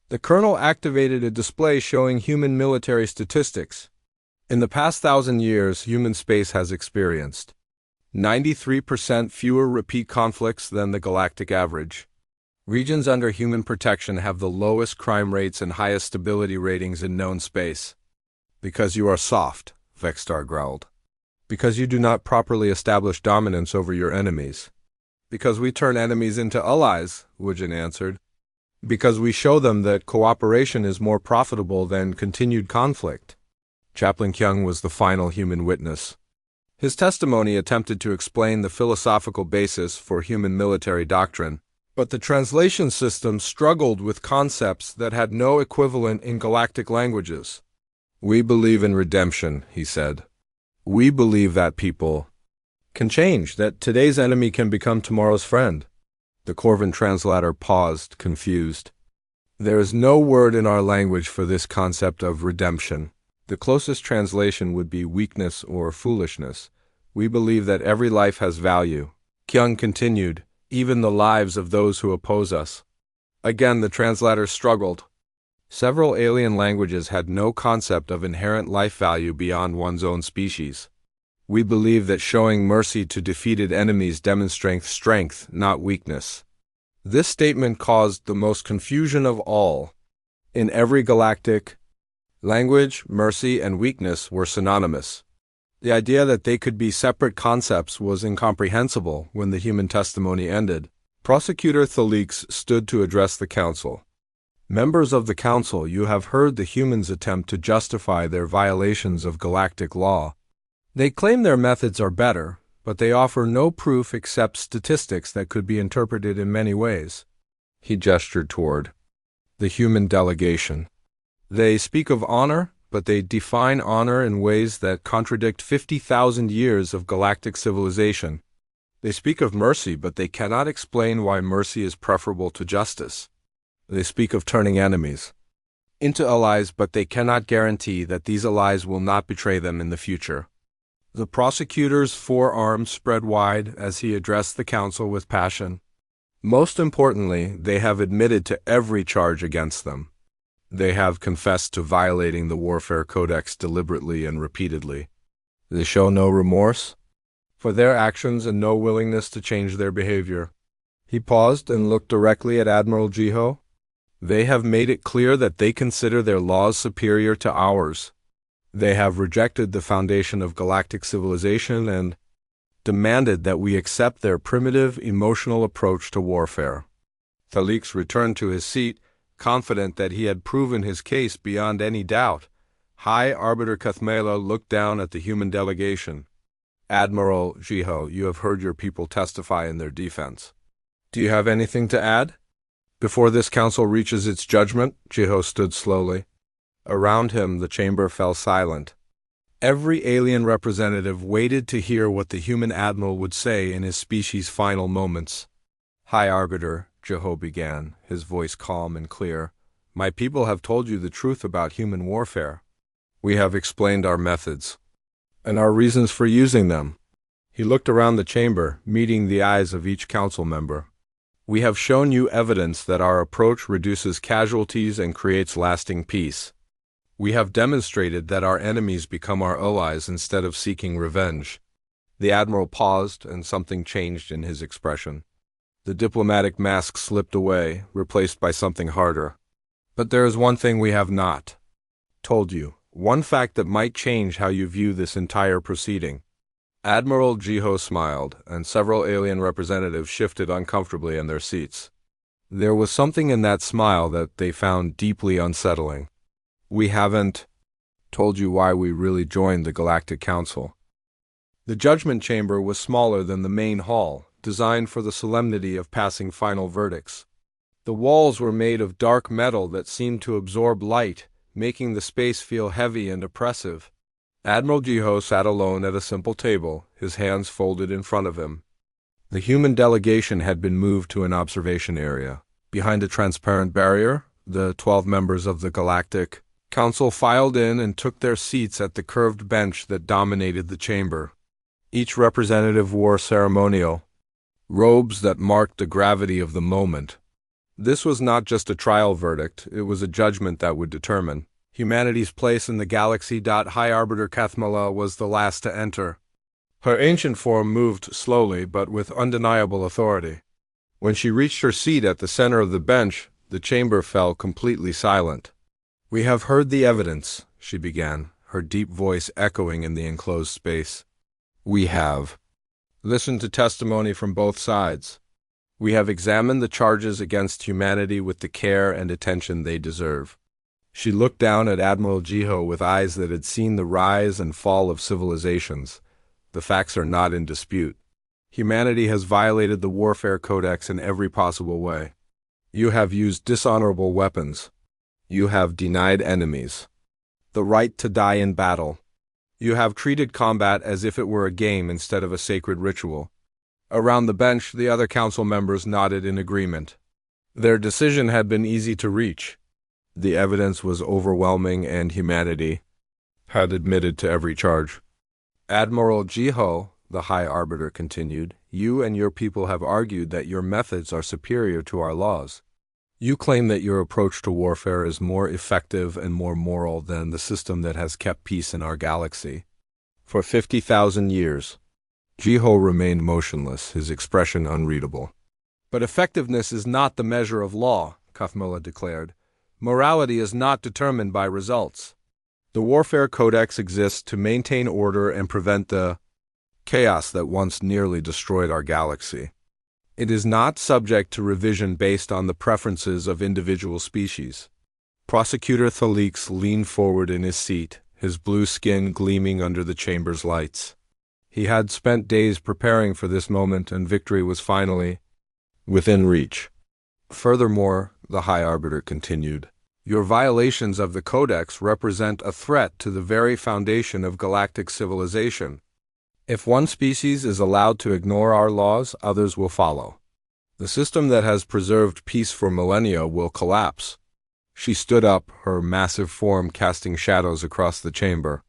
The colonel activated a display showing human military statistics. In the past 1,000 years, human space has experienced 93% fewer repeat conflicts than the galactic average. Regions under human protection have the lowest crime rates and highest stability ratings in known space. Because you are soft, Vextar growled. Because you do not properly establish dominance over your enemies. Because we turn enemies into allies, Woojen answered. Because we show them that cooperation is more profitable than continued conflict. Chaplain Kyung was the final human witness. His testimony attempted to explain the philosophical basis for human military doctrine, but the translation system struggled with concepts that had no equivalent in galactic languages. We believe in redemption, he said. We believe that people can change, that today's enemy can become tomorrow's friend. The Corvan translator paused, confused. There is no word in our language for this concept of redemption. The closest translation would be weakness or foolishness. We believe that every life has value. Kyung continued, even the lives of those who oppose us. Again, the translator struggled. Several alien languages had no concept of inherent life value beyond one's own species. We believe that showing mercy to defeated enemies demonstrates strength, not weakness. This statement caused the most confusion of all. In every galactic language, mercy and weakness were synonymous. The idea that they could be separate concepts was incomprehensible when the human testimony ended. Prosecutor Thalix stood to address the council. Members of the council, you have heard the humans attempt to justify their violations of galactic law. They claim their methods are better, but they offer no proof except statistics that could be interpreted in many ways. He gestured toward the human delegation. They speak of honor, but they define honor in ways that contradict 50,000 years of galactic civilization. They speak of mercy, but they cannot explain why mercy is preferable to justice. They speak of turning enemies into allies, but they cannot guarantee that these allies will not betray them in the future. The prosecutor's forearms spread wide as he addressed the council with passion. Most importantly, they have admitted to every charge against them. They have confessed to violating the Warfare Codex deliberately and repeatedly. They show no remorse for their actions and no willingness to change their behavior. He paused and looked directly at Admiral Jiho. They have made it clear that they consider their laws superior to ours. They have rejected the foundation of galactic civilization and demanded that we accept their primitive, emotional approach to warfare. Thalix returned to his seat, confident that he had proven his case beyond any doubt. High Arbiter Kathmela looked down at the human delegation. Admiral Jiho, you have heard your people testify in their defense. Do you have anything to add? Before this council reaches its judgment, Jiho stood slowly. Around him, the chamber fell silent. Every alien representative waited to hear what the human admiral would say in his species' final moments. High Arbiter, Jiho began, his voice calm and clear. My people have told you the truth about human warfare. We have explained our methods and our reasons for using them. He looked around the chamber, meeting the eyes of each council member. We have shown you evidence that our approach reduces casualties and creates lasting peace. We have demonstrated that our enemies become our allies instead of seeking revenge. The Admiral paused, and something changed in his expression. The diplomatic mask slipped away, replaced by something harder. But there is one thing we have not told you, One fact that might change how you view this entire proceeding. Admiral Jiho smiled, and several alien representatives shifted uncomfortably in their seats. There was something in that smile that they found deeply unsettling. We haven't told you why we really joined the Galactic Council. The judgment chamber was smaller than the main hall, designed for the solemnity of passing final verdicts. The walls were made of dark metal that seemed to absorb light, making the space feel heavy and oppressive. Admiral Jiho sat alone at a simple table, his hands folded in front of him. The human delegation had been moved to an observation area. Behind a transparent barrier, the 12 members of the Galactic Council filed in and took their seats at the curved bench that dominated the chamber. Each representative wore ceremonial robes that marked the gravity of the moment. This was not just a trial verdict, it was a judgment that would determine humanity's place in the galaxy. High Arbiter Kathmala was the last to enter. Her ancient form moved slowly but with undeniable authority. When she reached her seat at the center of the bench, the chamber fell completely silent. "We have heard the evidence," she began, her deep voice echoing in the enclosed space. "We have listened to testimony from both sides. We have examined the charges against humanity with the care and attention they deserve." She looked down at Admiral Jiho with eyes that had seen the rise and fall of civilizations. The facts are not in dispute. Humanity has violated the warfare codex in every possible way. You have used dishonorable weapons. You have denied enemies the right to die in battle. You have treated combat as if it were a game instead of a sacred ritual. Around the bench, the other council members nodded in agreement. Their decision had been easy to reach. The evidence was overwhelming and humanity had admitted to every charge. Admiral Jiho, the High Arbiter continued, you and your people have argued that your methods are superior to our laws. You claim that your approach to warfare is more effective and more moral than the system that has kept peace in our galaxy. For 50,000 years, Jiho remained motionless, his expression unreadable. But effectiveness is not the measure of law, Kathmala declared. Morality is not determined by results. The Warfare Codex exists to maintain order and prevent the chaos that once nearly destroyed our galaxy. It is not subject to revision based on the preferences of individual species. Prosecutor Thalix leaned forward in his seat, his blue skin gleaming under the chamber's lights. He had spent days preparing for this moment, and victory was finally within reach. Furthermore, the High Arbiter continued, your violations of the Codex represent a threat to the very foundation of galactic civilization. If one species is allowed to ignore our laws, others will follow. The system that has preserved peace for millennia will collapse. She stood up, her massive form casting shadows across the chamber.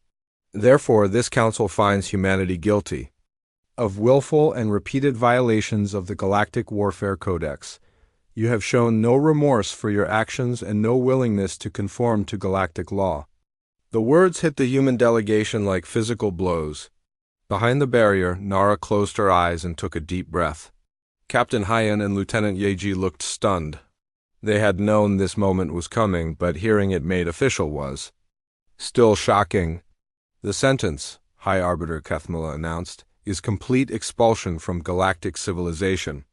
Therefore, this council finds humanity guilty of willful and repeated violations of the Galactic Warfare Codex. You have shown no remorse for your actions and no willingness to conform to galactic law. The words hit the human delegation like physical blows. Behind the barrier, Nara closed her eyes and took a deep breath. Captain Hyan and Lieutenant Yeji looked stunned. They had known this moment was coming, but hearing it made official was still shocking. The sentence, High Arbiter Kathmala announced, is complete expulsion from galactic civilization.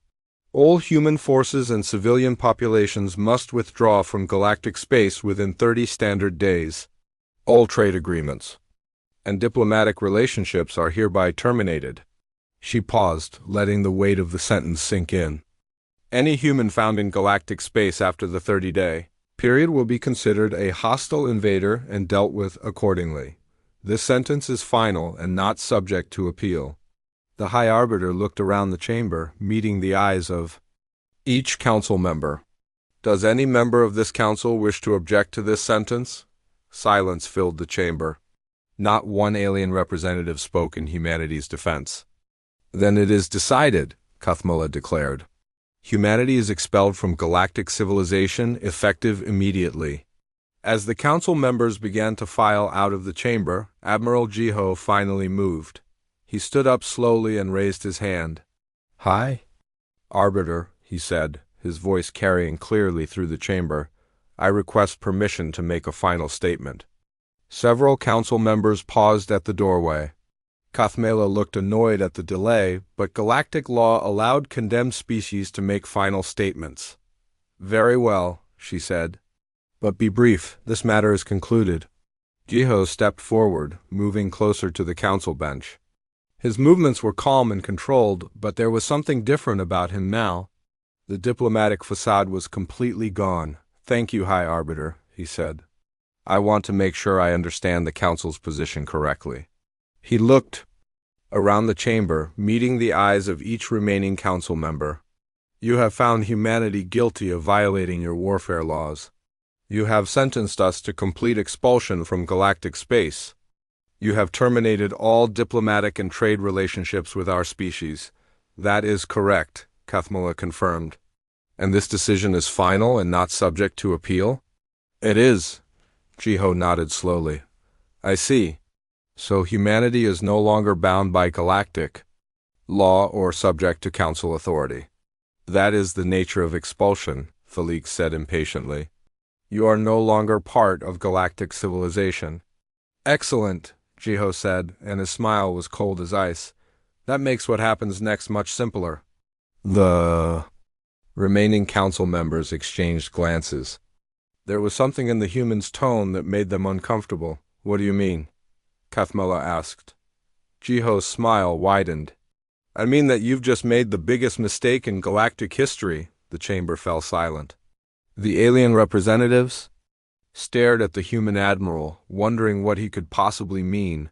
All human forces and civilian populations must withdraw from galactic space within 30 standard days. All trade agreements and diplomatic relationships are hereby terminated. She paused, letting the weight of the sentence sink in. Any human found in galactic space after the 30-day period will be considered a hostile invader and dealt with accordingly. This sentence is final and not subject to appeal. The High Arbiter looked around the chamber, meeting the eyes of each council member. Does any member of this council wish to object to this sentence? Silence filled the chamber. Not one alien representative spoke in humanity's defense. Then it is decided, Kathmala declared. Humanity is expelled from galactic civilization, effective immediately. As the council members began to file out of the chamber, Admiral Jiho finally moved. He stood up slowly and raised his hand. High Arbiter, he said, his voice carrying clearly through the chamber, I request permission to make a final statement. Several council members paused at the doorway. Kathmela looked annoyed at the delay, but galactic law allowed condemned species to make final statements. "Very well," she said. "But be brief, this matter is concluded." Jiho stepped forward, moving closer to the council bench. His movements were calm and controlled, but there was something different about him now. The diplomatic facade was completely gone. "Thank you, High Arbiter," he said. "I want to make sure I understand the council's position correctly." He looked around the chamber, meeting the eyes of each remaining council member. "You have found humanity guilty of violating your warfare laws. You have sentenced us to complete expulsion from galactic space. You have terminated all diplomatic and trade relationships with our species." "That is correct," Kathmela confirmed. "And this decision is final and not subject to appeal?" "It is." Jiho nodded slowly. "I see. So humanity is no longer bound by galactic law or subject to council authority." "That is the nature of expulsion," Felix said impatiently. "You are no longer part of galactic civilization." "Excellent," Jiho said, and his smile was cold as ice. "That makes what happens next much simpler." The remaining council members exchanged glances. There was something in the human's tone that made them uncomfortable. "What do you mean?" Kathmela asked. Jiho's smile widened. "I mean that you've just made the biggest mistake in galactic history." The chamber fell silent. The alien representatives stared at the human admiral, wondering what he could possibly mean.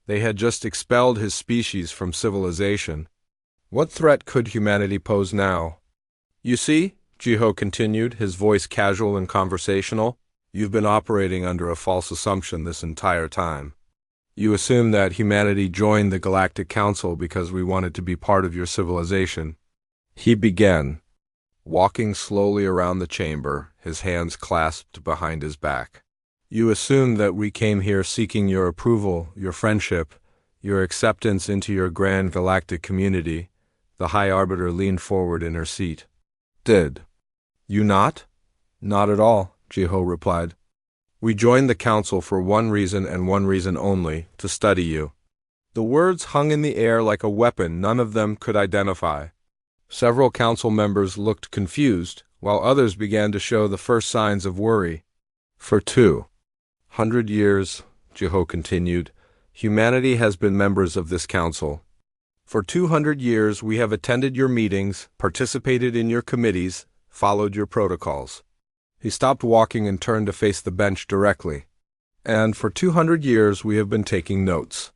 They had just expelled his species from civilization. What threat could humanity pose now? "You see," Jiho continued, his voice casual and conversational, "you've been operating under a false assumption this entire time. You assumed that humanity joined the Galactic Council because we wanted to be part of your civilization." He began, walking slowly around the chamber, his hands clasped behind his back. "You assumed that we came here seeking your approval, your friendship, your acceptance into your grand galactic community." The High Arbiter leaned forward in her seat. "Did you not?" "Not at all," Jiho replied. "We joined the council for one reason and one reason only, to study you." The words hung in the air like a weapon none of them could identify. Several council members looked confused, while others began to show the first signs of worry. "For 200 years, Jiho continued, humanity has been members of this council. For 200 years we have attended your meetings, participated in your committees, followed your protocols." He stopped walking and turned to face the bench directly. "And for 200 years we have been taking notes."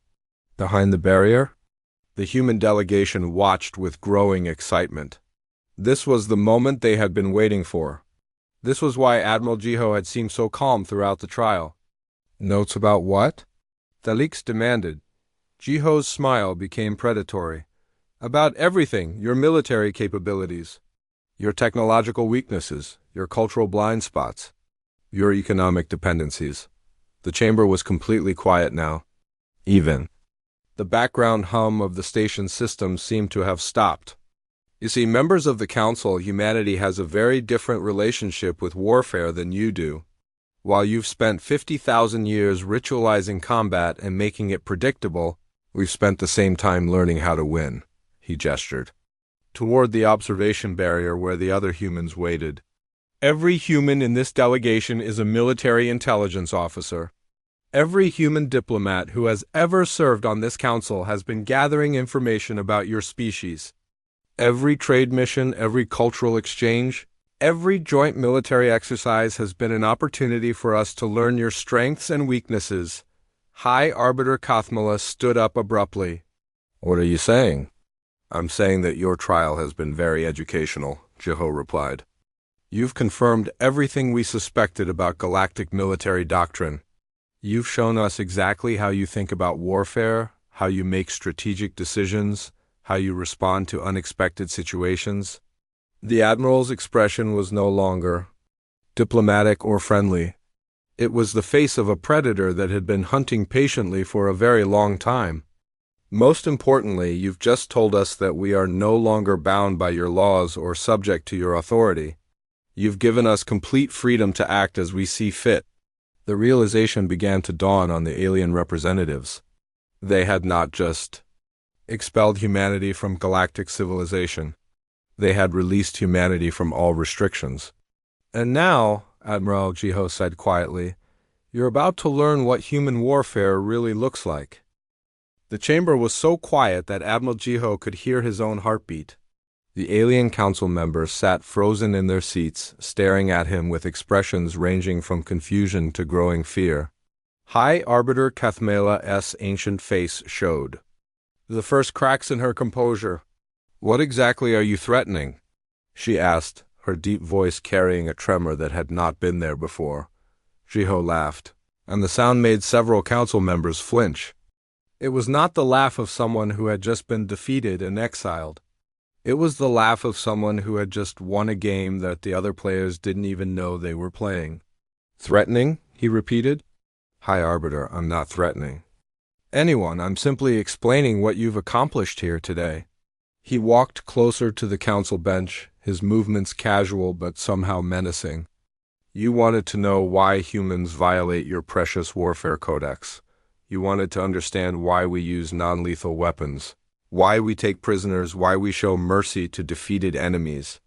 Behind the barrier, the human delegation watched with growing excitement. This was the moment they had been waiting for. This was why Admiral Jiho had seemed so calm throughout the trial. "Notes about what?" Felix demanded. Jiho's smile became predatory. "About everything, your military capabilities, your technological weaknesses, your cultural blind spots, your economic dependencies." The chamber was completely quiet now. Even the background hum of the station system seemed to have stopped. "You see, members of the council, humanity has a very different relationship with warfare than you do. While you've spent 50,000 years ritualizing combat and making it predictable, we've spent the same time learning how to win." He gestured toward the observation barrier where the other humans waited. "Every human in this delegation is a military intelligence officer. Every human diplomat who has ever served on this council has been gathering information about your species. Every trade mission, every cultural exchange, every joint military exercise has been an opportunity for us to learn your strengths and weaknesses." High Arbiter Kathmela stood up abruptly. "What are you saying?" "I'm saying that your trial has been very educational," Jiho replied. "You've confirmed everything we suspected about galactic military doctrine. You've shown us exactly how you think about warfare, how you make strategic decisions, how you respond to unexpected situations." The Admiral's expression was no longer diplomatic or friendly. It was the face of a predator that had been hunting patiently for a very long time. "Most importantly, you've just told us that we are no longer bound by your laws or subject to your authority. You've given us complete freedom to act as we see fit." The realization began to dawn on the alien representatives. They had not just expelled humanity from galactic civilization. They had released humanity from all restrictions. And now, Admiral Jiho said quietly, you're about to learn what human warfare really looks like. The chamber was so quiet that Admiral Jiho could hear his own heartbeat. The alien council members sat frozen in their seats, staring at him with expressions ranging from confusion to growing fear. High Arbiter Kathmela's ancient face showed the first cracks in her composure. What exactly are you threatening? She asked, her deep voice carrying a tremor that had not been there before. Jiho laughed, and the sound made several council members flinch. It was not the laugh of someone who had just been defeated and exiled. It was the laugh of someone who had just won a game that the other players didn't even know they were playing. Threatening? He repeated. High Arbiter, I'm not threatening anyone. I'm simply explaining what you've accomplished here today. He walked closer to the council bench, his movements casual but somehow menacing. You wanted to know why humans violate your precious warfare codex. You wanted to understand why we use non-lethal weapons, why we take prisoners, why we show mercy to defeated enemies.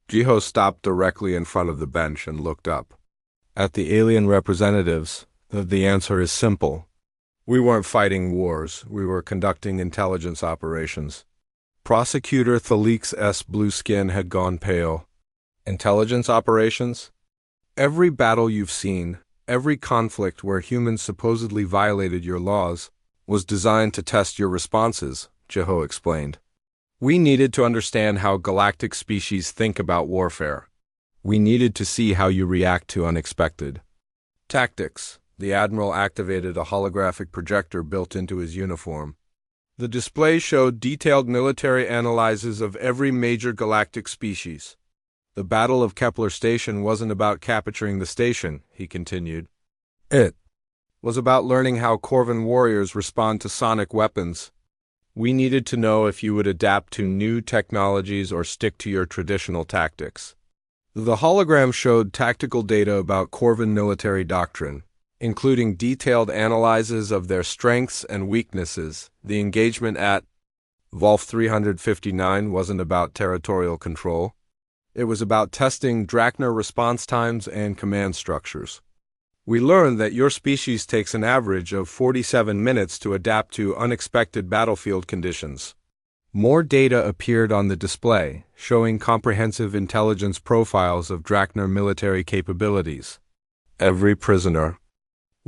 Jiho stopped directly in front of the bench and looked up. At the alien representatives, the answer is simple. We weren't fighting wars, we were conducting intelligence operations. Prosecutor Thalik's blue skin had gone pale. Intelligence operations? Every battle you've seen, every conflict where humans supposedly violated your laws, was designed to test your responses, Jiho explained. We needed to understand how galactic species think about warfare. We needed to see how you react to unexpected tactics. The Admiral activated a holographic projector built into his uniform. The display showed detailed military analyses of every major galactic species. The Battle of Kepler Station wasn't about capturing the station, he continued. It was about learning how Corvan warriors respond to sonic weapons. We needed to know if you would adapt to new technologies or stick to your traditional tactics. The hologram showed tactical data about Corvan military doctrine, including detailed analyses of their strengths and weaknesses. The engagement at Volf 359 wasn't about territorial control. It was about testing Drachner response times and command structures. We learned that your species takes an average of 47 minutes to adapt to unexpected battlefield conditions. More data appeared on the display, showing comprehensive intelligence profiles of Drachner military capabilities. Every prisoner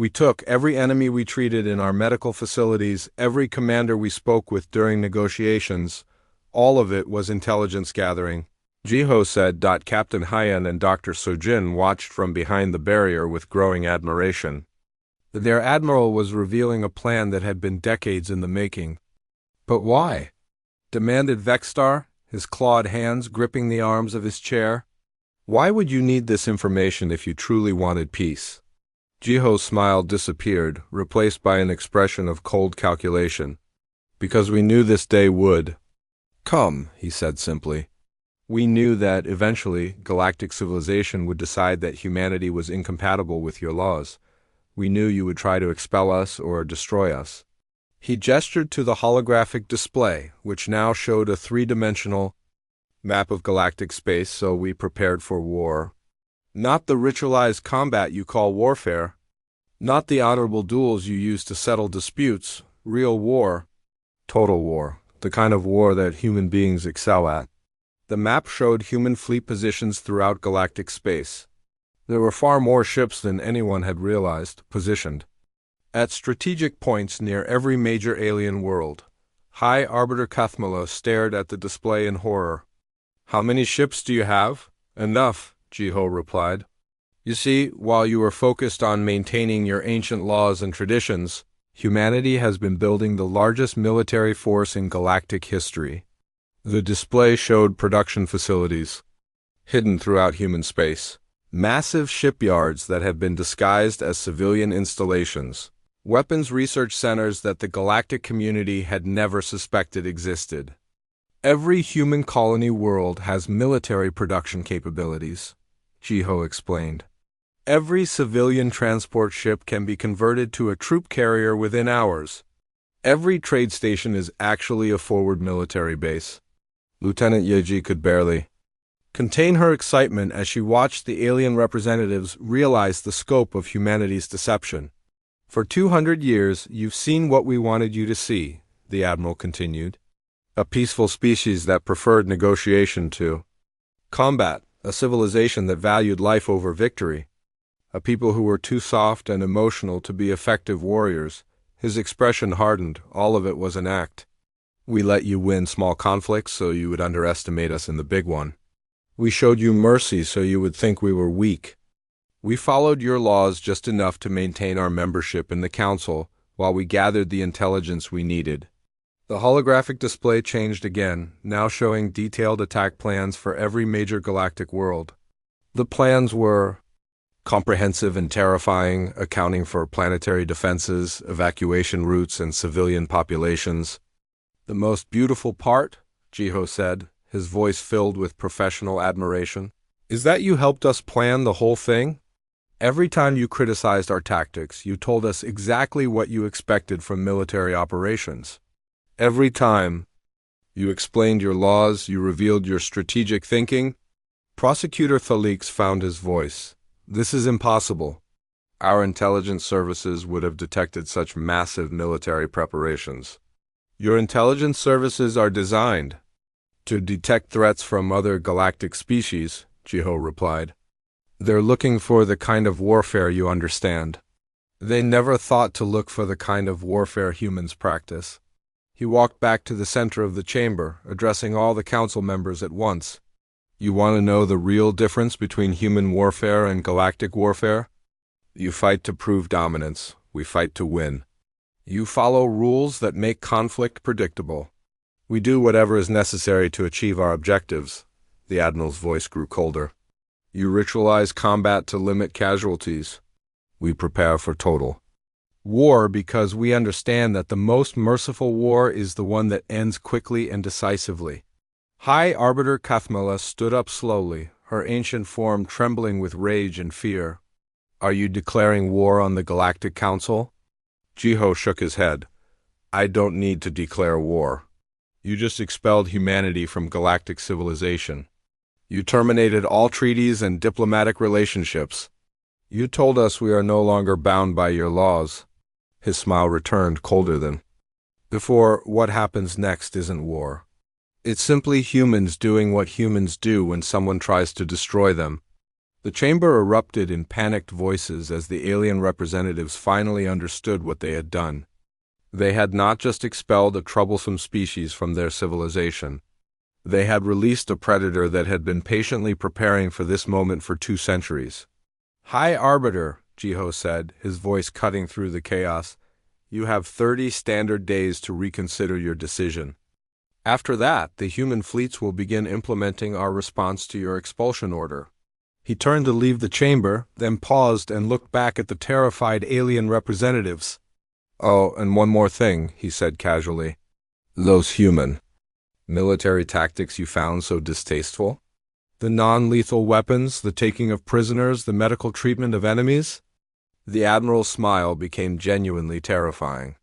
we took, every enemy we treated in our medical facilities, every commander we spoke with during negotiations, all of it was intelligence gathering. Jiho said. Captain Hyen and Dr. Sojin watched from behind the barrier with growing admiration. Their admiral was revealing a plan that had been decades in the making. But why? Demanded Vexstar, his clawed hands gripping the arms of his chair. Why would you need this information if you truly wanted peace? Jiho's smile disappeared, replaced by an expression of cold calculation. Because we knew this day would come, he said simply. We knew that, eventually, galactic civilization would decide that humanity was incompatible with your laws. We knew you would try to expel us or destroy us. He gestured to the holographic display, which now showed a three-dimensional map of galactic space, so we prepared for war. Not the ritualized combat you call warfare. Not the honorable duels you use to settle disputes. Real war. Total war. The kind of war that human beings excel at. The map showed human fleet positions throughout galactic space. There were far more ships than anyone had realized, positioned at strategic points near every major alien world. High Arbiter Kathmela stared at the display in horror. How many ships do you have? Enough, Jiho replied. You see, while you were focused on maintaining your ancient laws and traditions, humanity has been building the largest military force in galactic history. The display showed production facilities hidden throughout human space, massive shipyards that have been disguised as civilian installations, weapons research centers that the galactic community had never suspected existed. Every human colony world has military production capabilities, Jiho explained. Every civilian transport ship can be converted to a troop carrier within hours. Every trade station is actually a forward military base. Lieutenant Yeji could barely contain her excitement as she watched the alien representatives realize the scope of humanity's deception. For 200 years, you've seen what we wanted you to see, the Admiral continued. A peaceful species that preferred negotiation to combat, a civilization that valued life over victory. A people who were too soft and emotional to be effective warriors. His expression hardened. All of it was an act. We let you win small conflicts so you would underestimate us in the big one. We showed you mercy so you would think we were weak. We followed your laws just enough to maintain our membership in the Council while we gathered the intelligence we needed. The holographic display changed again, now showing detailed attack plans for every major galactic world. The plans were comprehensive and terrifying, accounting for planetary defenses, evacuation routes, and civilian populations. The most beautiful part, Jiho said, his voice filled with professional admiration, is that you helped us plan the whole thing. Every time you criticized our tactics, you told us exactly what you expected from military operations. Every time you explained your laws, you revealed your strategic thinking. Prosecutor Thalix found his voice. This is impossible. Our intelligence services would have detected such massive military preparations. Your intelligence services are designed to detect threats from other galactic species, Jiho replied. They're looking for the kind of warfare you understand. They never thought to look for the kind of warfare humans practice. He walked back to the center of the chamber, addressing all the council members at once. You want to know the real difference between human warfare and galactic warfare? You fight to prove dominance. We fight to win. You follow rules that make conflict predictable. We do whatever is necessary to achieve our objectives. The Admiral's voice grew colder. You ritualize combat to limit casualties. We prepare for total war because we understand that the most merciful war is the one that ends quickly and decisively. High Arbiter Kathmela stood up slowly, her ancient form trembling with rage and fear. Are you declaring war on the Galactic Council? Jiho shook his head. I don't need to declare war. You just expelled humanity from galactic civilization. You terminated all treaties and diplomatic relationships. You told us we are no longer bound by your laws. His smile returned, colder than before. What happens next isn't war. It's simply humans doing what humans do when someone tries to destroy them. The chamber erupted in panicked voices as the alien representatives finally understood what they had done. They had not just expelled a troublesome species from their civilization. They had released a predator that had been patiently preparing for this moment for 2 centuries. High Arbiter, Jiho said, his voice cutting through the chaos, you have 30 standard days to reconsider your decision. After that, the human fleets will begin implementing our response to your expulsion order. He turned to leave the chamber, then paused and looked back at the terrified alien representatives. Oh, and one more thing, he said casually. Those human military tactics you found so distasteful? The non-lethal weapons, the taking of prisoners, the medical treatment of enemies? The Admiral's smile became genuinely terrifying.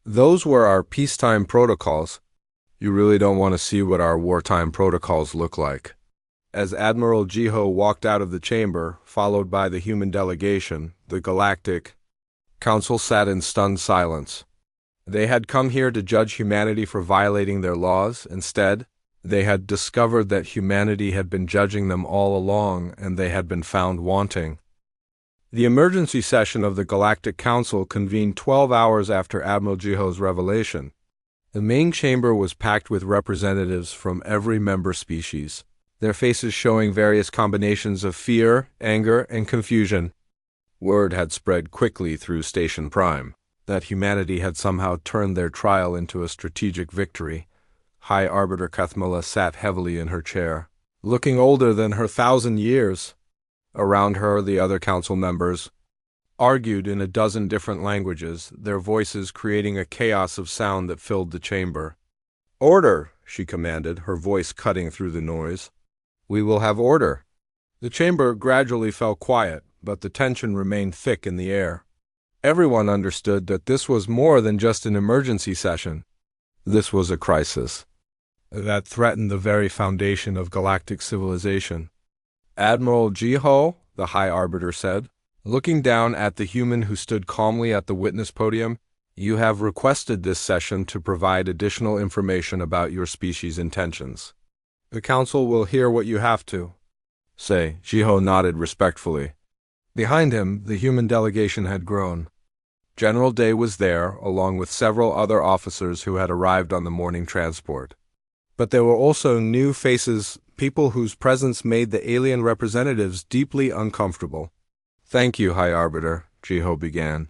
Those were our peacetime protocols. You really don't want to see what our wartime protocols look like. As Admiral Jiho walked out of the chamber, followed by the human delegation, the Galactic Council sat in stunned silence. They had come here to judge humanity for violating their laws. Instead, they had discovered that humanity had been judging them all along, and they had been found wanting. The emergency session of the Galactic Council convened 12 hours after Admiral Jiho's revelation. The main chamber was packed with representatives from every member species, their faces showing various combinations of fear, anger, and confusion. Word had spread quickly through Station Prime that humanity had somehow turned their trial into a strategic victory. High Arbiter Kathmela sat heavily in her chair, looking older than her 1,000 years. Around her, the other council members argued in a dozen different languages, their voices creating a chaos of sound that filled the chamber. Order, she commanded, her voice cutting through the noise. We will have order. The chamber gradually fell quiet, but the tension remained thick in the air. Everyone understood that this was more than just an emergency session. This was a crisis that threatened the very foundation of galactic civilization. Admiral Jiho, the High Arbiter, said, looking down at the human who stood calmly at the witness podium, "You have requested this session to provide additional information about your species' intentions. The Council will hear what you have to say." Jiho nodded respectfully. Behind him, the human delegation had grown. General Day was there, along with several other officers who had arrived on the morning transport. But there were also new faces, people whose presence made the alien representatives deeply uncomfortable. "Thank you, High Arbiter," Jiho began.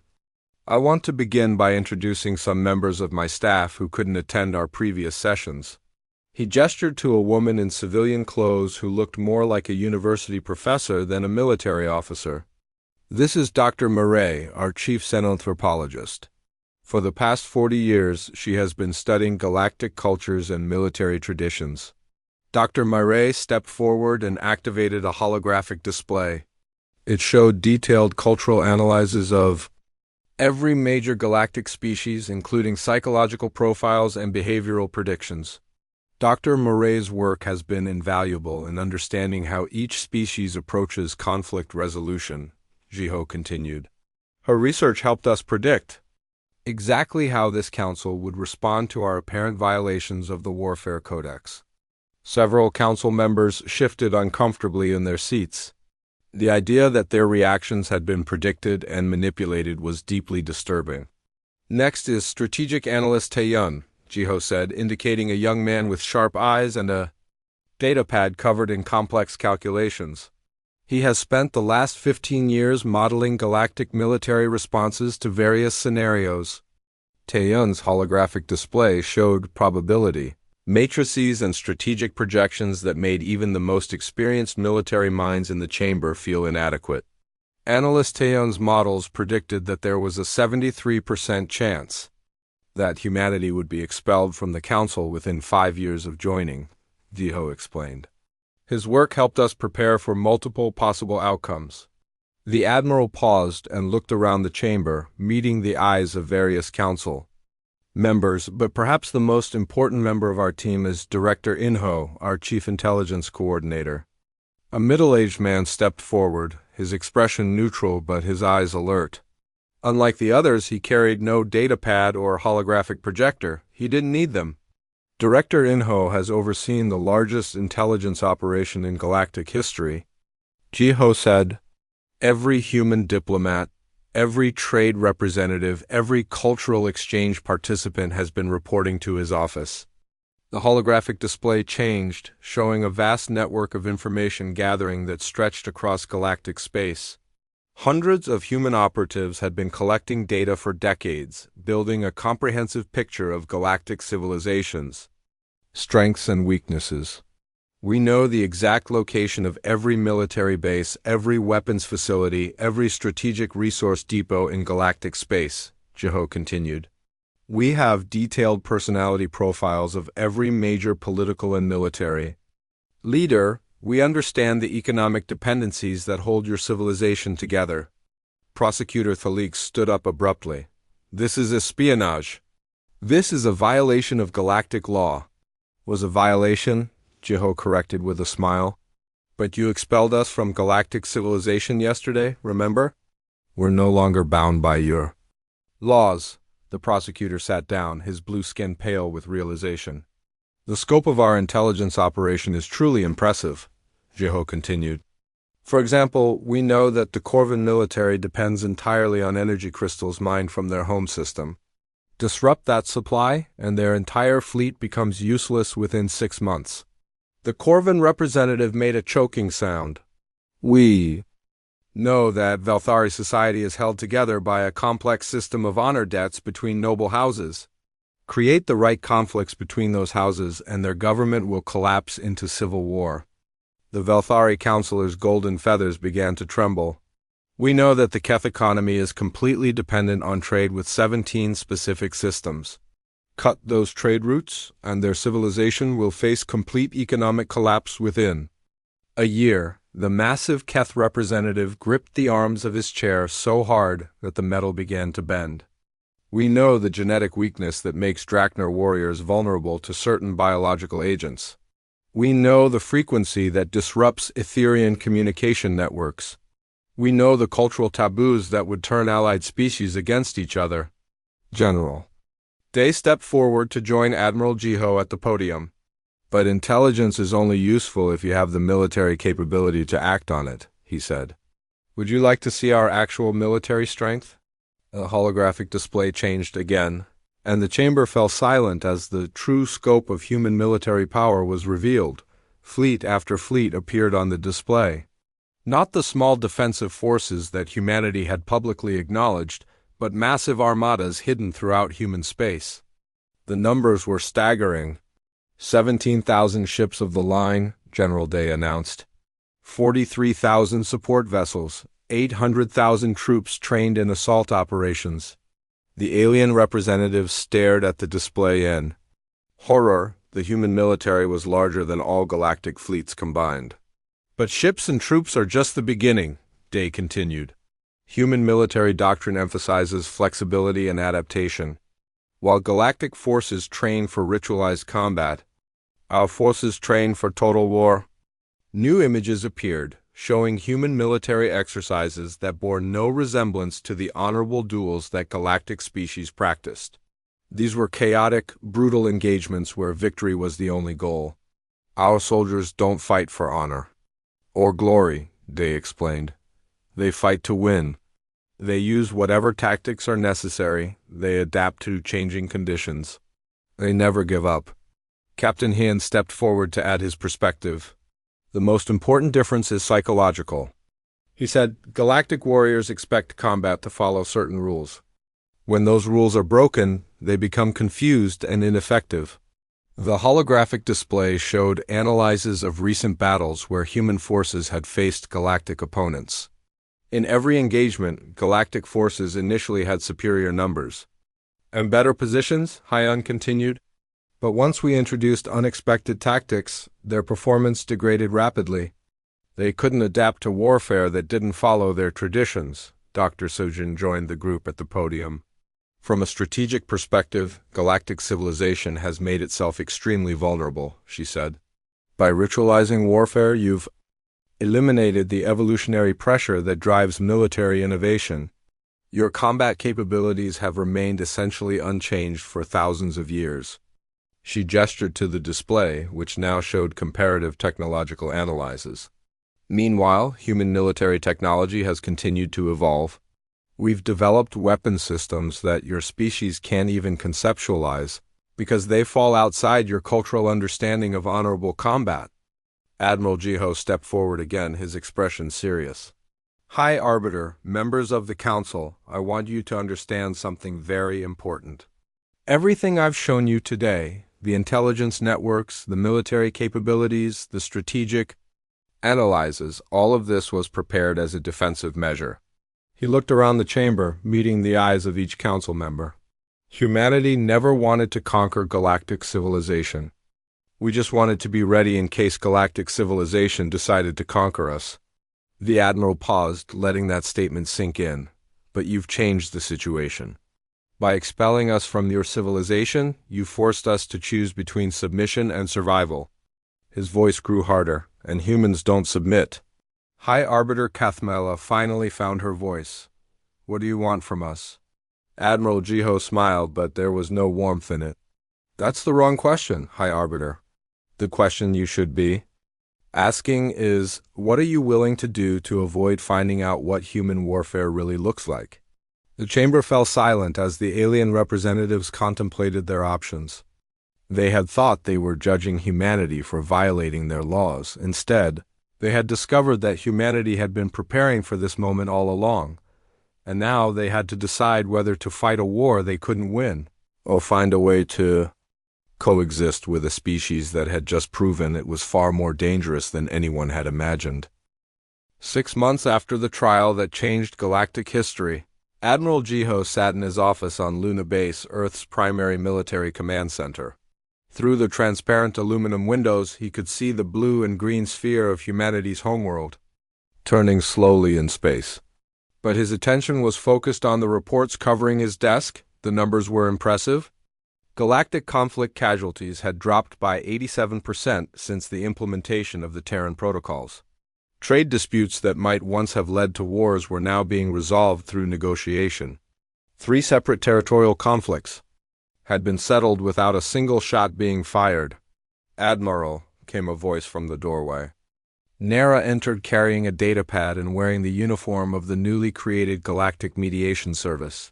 "I want to begin by introducing some members of my staff who couldn't attend our previous sessions." He gestured to a woman in civilian clothes who looked more like a university professor than a military officer. "This is Dr. Murray, our chief xenanthropologist. For the past 40 years, she has been studying galactic cultures and military traditions." Dr. Murray stepped forward and activated a holographic display. It showed detailed cultural analyses of every major galactic species, including psychological profiles and behavioral predictions. Dr. Murray's work has been invaluable in understanding how each species approaches conflict resolution, Jiho continued. Her research helped us predict exactly how this council would respond to our apparent violations of the Warfare Codex. Several council members shifted uncomfortably in their seats. The idea that their reactions had been predicted and manipulated was deeply disturbing. "Next is Strategic Analyst Taeyun," Jiho said, indicating a young man with sharp eyes and a datapad covered in complex calculations. He has spent the last 15 years modeling galactic military responses to various scenarios. Taeyun's holographic display showed probability matrices and strategic projections that made even the most experienced military minds in the chamber feel inadequate. Analyst Taeyun's models predicted that there was a 73% chance that humanity would be expelled from the Council within 5 years of joining, Jiho explained. His work helped us prepare for multiple possible outcomes. The Admiral paused and looked around the chamber, meeting the eyes of various Council members, but perhaps the most important member of our team is Director Inho, our Chief Intelligence Coordinator. A middle-aged man stepped forward, his expression neutral but his eyes alert. Unlike the others, he carried no datapad or holographic projector. He didn't need them. Director Inho has overseen the largest intelligence operation in galactic history. Jiho said, "Every human diplomat, every trade representative, every cultural exchange participant has been reporting to his office." The holographic display changed, showing a vast network of information gathering that stretched across galactic space. Hundreds of human operatives had been collecting data for decades, building a comprehensive picture of galactic civilizations, strengths and weaknesses. "We know the exact location of every military base, every weapons facility, every strategic resource depot in galactic space," Jiho continued. "We have detailed personality profiles of every major political and military leader. We understand the economic dependencies that hold your civilization together." Prosecutor Thalik stood up abruptly. "This is espionage. This is a violation of galactic law." "Was a violation," Jiho corrected with a smile. "But you expelled us from galactic civilization yesterday, remember? We're no longer bound by your laws." The prosecutor sat down, his blue skin pale with realization. "The scope of our intelligence operation is truly impressive," Jiho continued. "For example, we know that the Corvin military depends entirely on energy crystals mined from their home system. Disrupt that supply, and their entire fleet becomes useless within 6 months." The Corvin representative made a choking sound. "We know that Velthari society is held together by a complex system of honor debts between noble houses. Create the right conflicts between those houses, and their government will collapse into civil war." The Velthari councillor's golden feathers began to tremble. "We know that the Keth economy is completely dependent on trade with 17 specific systems. Cut those trade routes, and their civilization will face complete economic collapse within a year. The massive Keth representative gripped the arms of his chair so hard that the metal began to bend. We know the genetic weakness that makes Draknar warriors vulnerable to certain biological agents. We know the frequency that disrupts Etherian communication networks. We know the cultural taboos that would turn allied species against each other. General Day stepped forward to join Admiral Jiho at the podium. But intelligence is only useful if you have the military capability to act on it, he said. Would you like to see our actual military strength? The holographic display changed again, and the chamber fell silent as the true scope of human military power was revealed. Fleet after fleet appeared on the display. Not the small defensive forces that humanity had publicly acknowledged, but massive armadas hidden throughout human space. The numbers were staggering. 17,000 ships of the line, General Day announced. 43,000 support vessels, 800,000 troops trained in assault operations. The alien representatives stared at the display in horror. The human military was larger than all galactic fleets combined. But ships and troops are just the beginning, Day continued. Human military doctrine emphasizes flexibility and adaptation. While galactic forces train for ritualized combat, our forces train for total war. New images appeared, showing human military exercises that bore no resemblance to the honorable duels that galactic species practiced. These were chaotic, brutal engagements where victory was the only goal. Our soldiers don't fight for honor or glory, Day explained. They fight to win. They use whatever tactics are necessary. They adapt to changing conditions. They never give up. Captain Hien stepped forward to add his perspective. The most important difference is psychological. He said, galactic warriors expect combat to follow certain rules. When those rules are broken, they become confused and ineffective. The holographic display showed analyses of recent battles where human forces had faced galactic opponents. In every engagement, galactic forces initially had superior numbers and better positions, Hyun continued. But once we introduced unexpected tactics, their performance degraded rapidly. They couldn't adapt to warfare that didn't follow their traditions. Dr. Sojin joined the group at the podium. From a strategic perspective, galactic civilization has made itself extremely vulnerable, she said. By ritualizing warfare, you've eliminated the evolutionary pressure that drives military innovation. Your combat capabilities have remained essentially unchanged for thousands of years. She gestured to the display, which now showed comparative technological analyses. Meanwhile, human military technology has continued to evolve. We've developed weapon systems that your species can't even conceptualize, because they fall outside your cultural understanding of honorable combat. Admiral Jiho stepped forward again, his expression serious. High Arbiter, members of the Council, I want you to understand something very important. Everything I've shown you today, the intelligence networks, the military capabilities, the strategic analyses, all of this was prepared as a defensive measure. He looked around the chamber, meeting the eyes of each council member. Humanity never wanted to conquer galactic civilization. We just wanted to be ready in case galactic civilization decided to conquer us. The Admiral paused, letting that statement sink in. But you've changed the situation. By expelling us from your civilization, you forced us to choose between submission and survival. His voice grew harder, and humans don't submit. High Arbiter Kathmela finally found her voice. What do you want from us? Admiral Jiho smiled, but there was no warmth in it. That's the wrong question, High Arbiter. The question you should be asking is, what are you willing to do to avoid finding out what human warfare really looks like? The chamber fell silent as the alien representatives contemplated their options. They had thought they were judging humanity for violating their laws. Instead, they had discovered that humanity had been preparing for this moment all along, and now they had to decide whether to fight a war they couldn't win, or find a way to coexist with a species that had just proven it was far more dangerous than anyone had imagined. 6 months after the trial that changed galactic history, Admiral Jiho sat in his office on Luna Base, Earth's primary military command center. Through the transparent aluminum windows, he could see the blue and green sphere of humanity's homeworld. turning slowly in space. But his attention was focused on the reports covering his desk. The numbers were impressive. Galactic conflict casualties had dropped by 87% since the implementation of the Terran protocols. Trade disputes that might once have led to wars were now being resolved through negotiation. 3 separate territorial conflicts had been settled without a single shot being fired. "Admiral," came a voice from the doorway. Nara entered carrying a datapad and wearing the uniform of the newly created Galactic Mediation Service.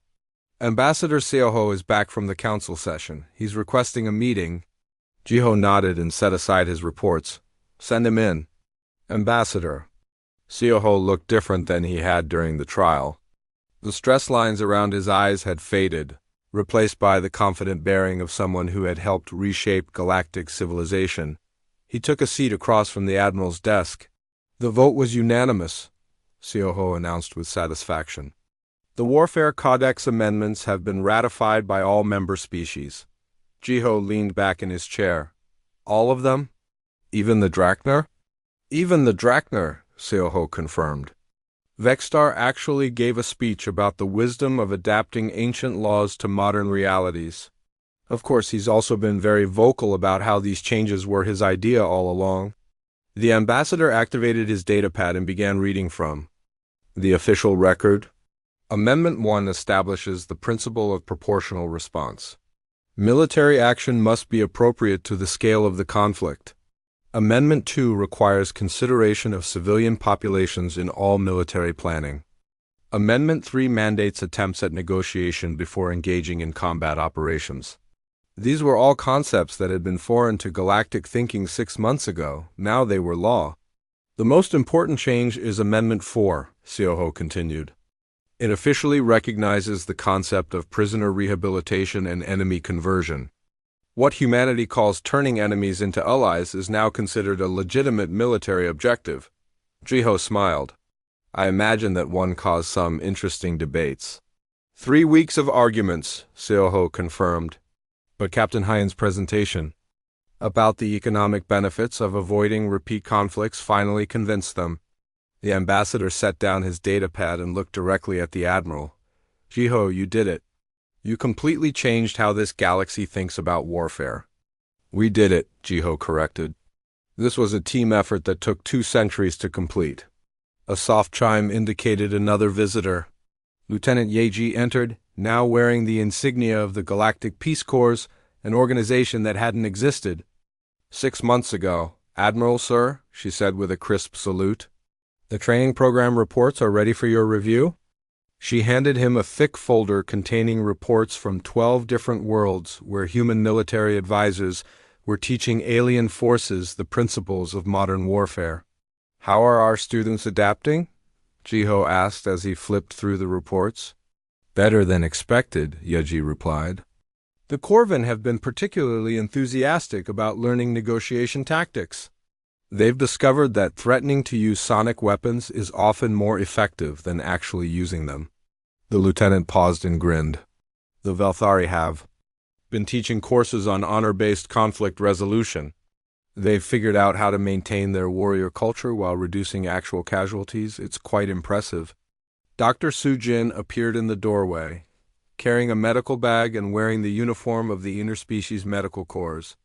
"Ambassador Seoho is back from the council session. He's requesting a meeting." Jiho nodded and set aside his reports. "Send him in." "Ambassador." Seoho looked different than he had during the trial. The stress lines around his eyes had faded, replaced by the confident bearing of someone who had helped reshape galactic civilization. He took a seat across from the Admiral's desk. "The vote was unanimous," Seoho announced with satisfaction. "The Warfare Codex amendments have been ratified by all member species." Jiho leaned back in his chair. "All of them? Even the Drachner?" "Even the Drachner," Seoho confirmed. Vextar actually gave a speech about the wisdom of adapting ancient laws to modern realities. Of course, he's also been very vocal about how these changes were his idea all along. The ambassador activated his datapad and began reading from the official record. Amendment 1 establishes the principle of proportional response. Military action must be appropriate to the scale of the conflict. Amendment 2 requires consideration of civilian populations in all military planning. Amendment 3 mandates attempts at negotiation before engaging in combat operations. These were all concepts that had been foreign to galactic thinking 6 months ago. Now they were law. "The most important change is Amendment 4, Seoho continued. It officially recognizes the concept of prisoner rehabilitation and enemy conversion. What humanity calls turning enemies into allies is now considered a legitimate military objective." Jiho smiled. "I imagine that one caused some interesting debates." 3 weeks of arguments, Seoho confirmed. But Captain Hyan's presentation about the economic benefits of avoiding repeat conflicts finally convinced them. The ambassador set down his datapad and looked directly at the Admiral. "Jiho, you did it. You completely changed how this galaxy thinks about warfare." "We did it," Jiho corrected. "This was a team effort that took 2 centuries to complete." A soft chime indicated another visitor. Lieutenant Yeji entered, now wearing the insignia of the Galactic Peace Corps, an organization that hadn't existed. 6 months ago. "Admiral, sir," she said with a crisp salute. "The training program reports are ready for your review." She handed him a thick folder containing reports from 12 different worlds where human military advisors were teaching alien forces the principles of modern warfare. "How are our students adapting?" Jiho asked as he flipped through the reports. "Better than expected," Yeji replied. "The Corvin have been particularly enthusiastic about learning negotiation tactics. They've discovered that threatening to use sonic weapons is often more effective than actually using them." The lieutenant paused and grinned. "The Velthari have been teaching courses on honor-based conflict resolution. They've figured out how to maintain their warrior culture while reducing actual casualties. It's quite impressive." Dr. Sujin appeared in the doorway, carrying a medical bag and wearing the uniform of the Interspecies Medical Corps.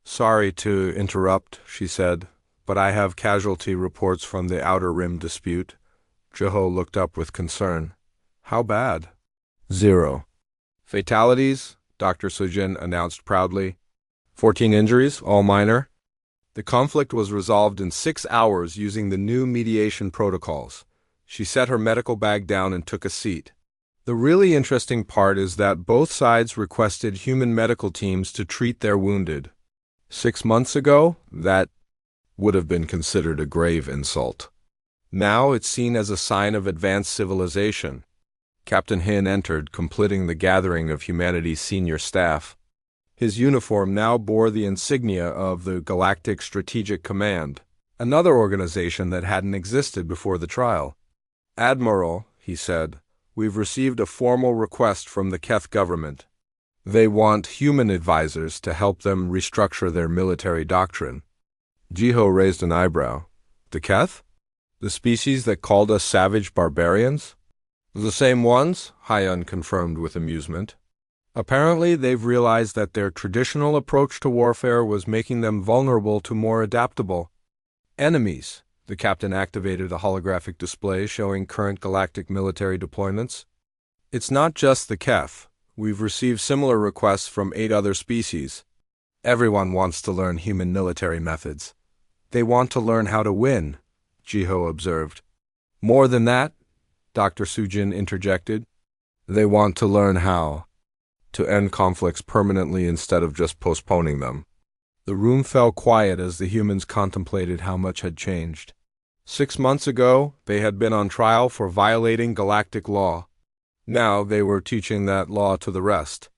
"Sorry to interrupt," she said, "but I have casualty reports from the Outer Rim dispute." Jiho looked up with concern. "How bad?" "0 fatalities," Dr. Sujin announced proudly. 14 injuries, all minor. The conflict was resolved in 6 hours using the new mediation protocols. She set her medical bag down and took a seat. "The really interesting part is that both sides requested human medical teams to treat their wounded. 6 months ago, that would have been considered a grave insult. Now it's seen as a sign of advanced civilization." Captain Hin entered, completing the gathering of humanity's senior staff. His uniform now bore the insignia of the Galactic Strategic Command, another organization that hadn't existed before the trial. "Admiral," he said, "we've received a formal request from the Keth government. They want human advisors to help them restructure their military doctrine." Jiho raised an eyebrow. "The Keth?" The species that called us savage barbarians? The same ones, Hyun confirmed with amusement. Apparently, they've realized that their traditional approach to warfare was making them vulnerable to more adaptable enemies. The captain activated a holographic display showing current galactic military deployments. It's not just the Kef. We've received similar requests from 8 other species. Everyone wants to learn human military methods. They want to learn how to win, Jiho observed. More than that, Dr. Sujin interjected. They want to learn how to end conflicts permanently instead of just postponing them. The room fell quiet as the humans contemplated how much had changed. 6 months ago, they had been on trial for violating galactic law. Now they were teaching that law to the rest.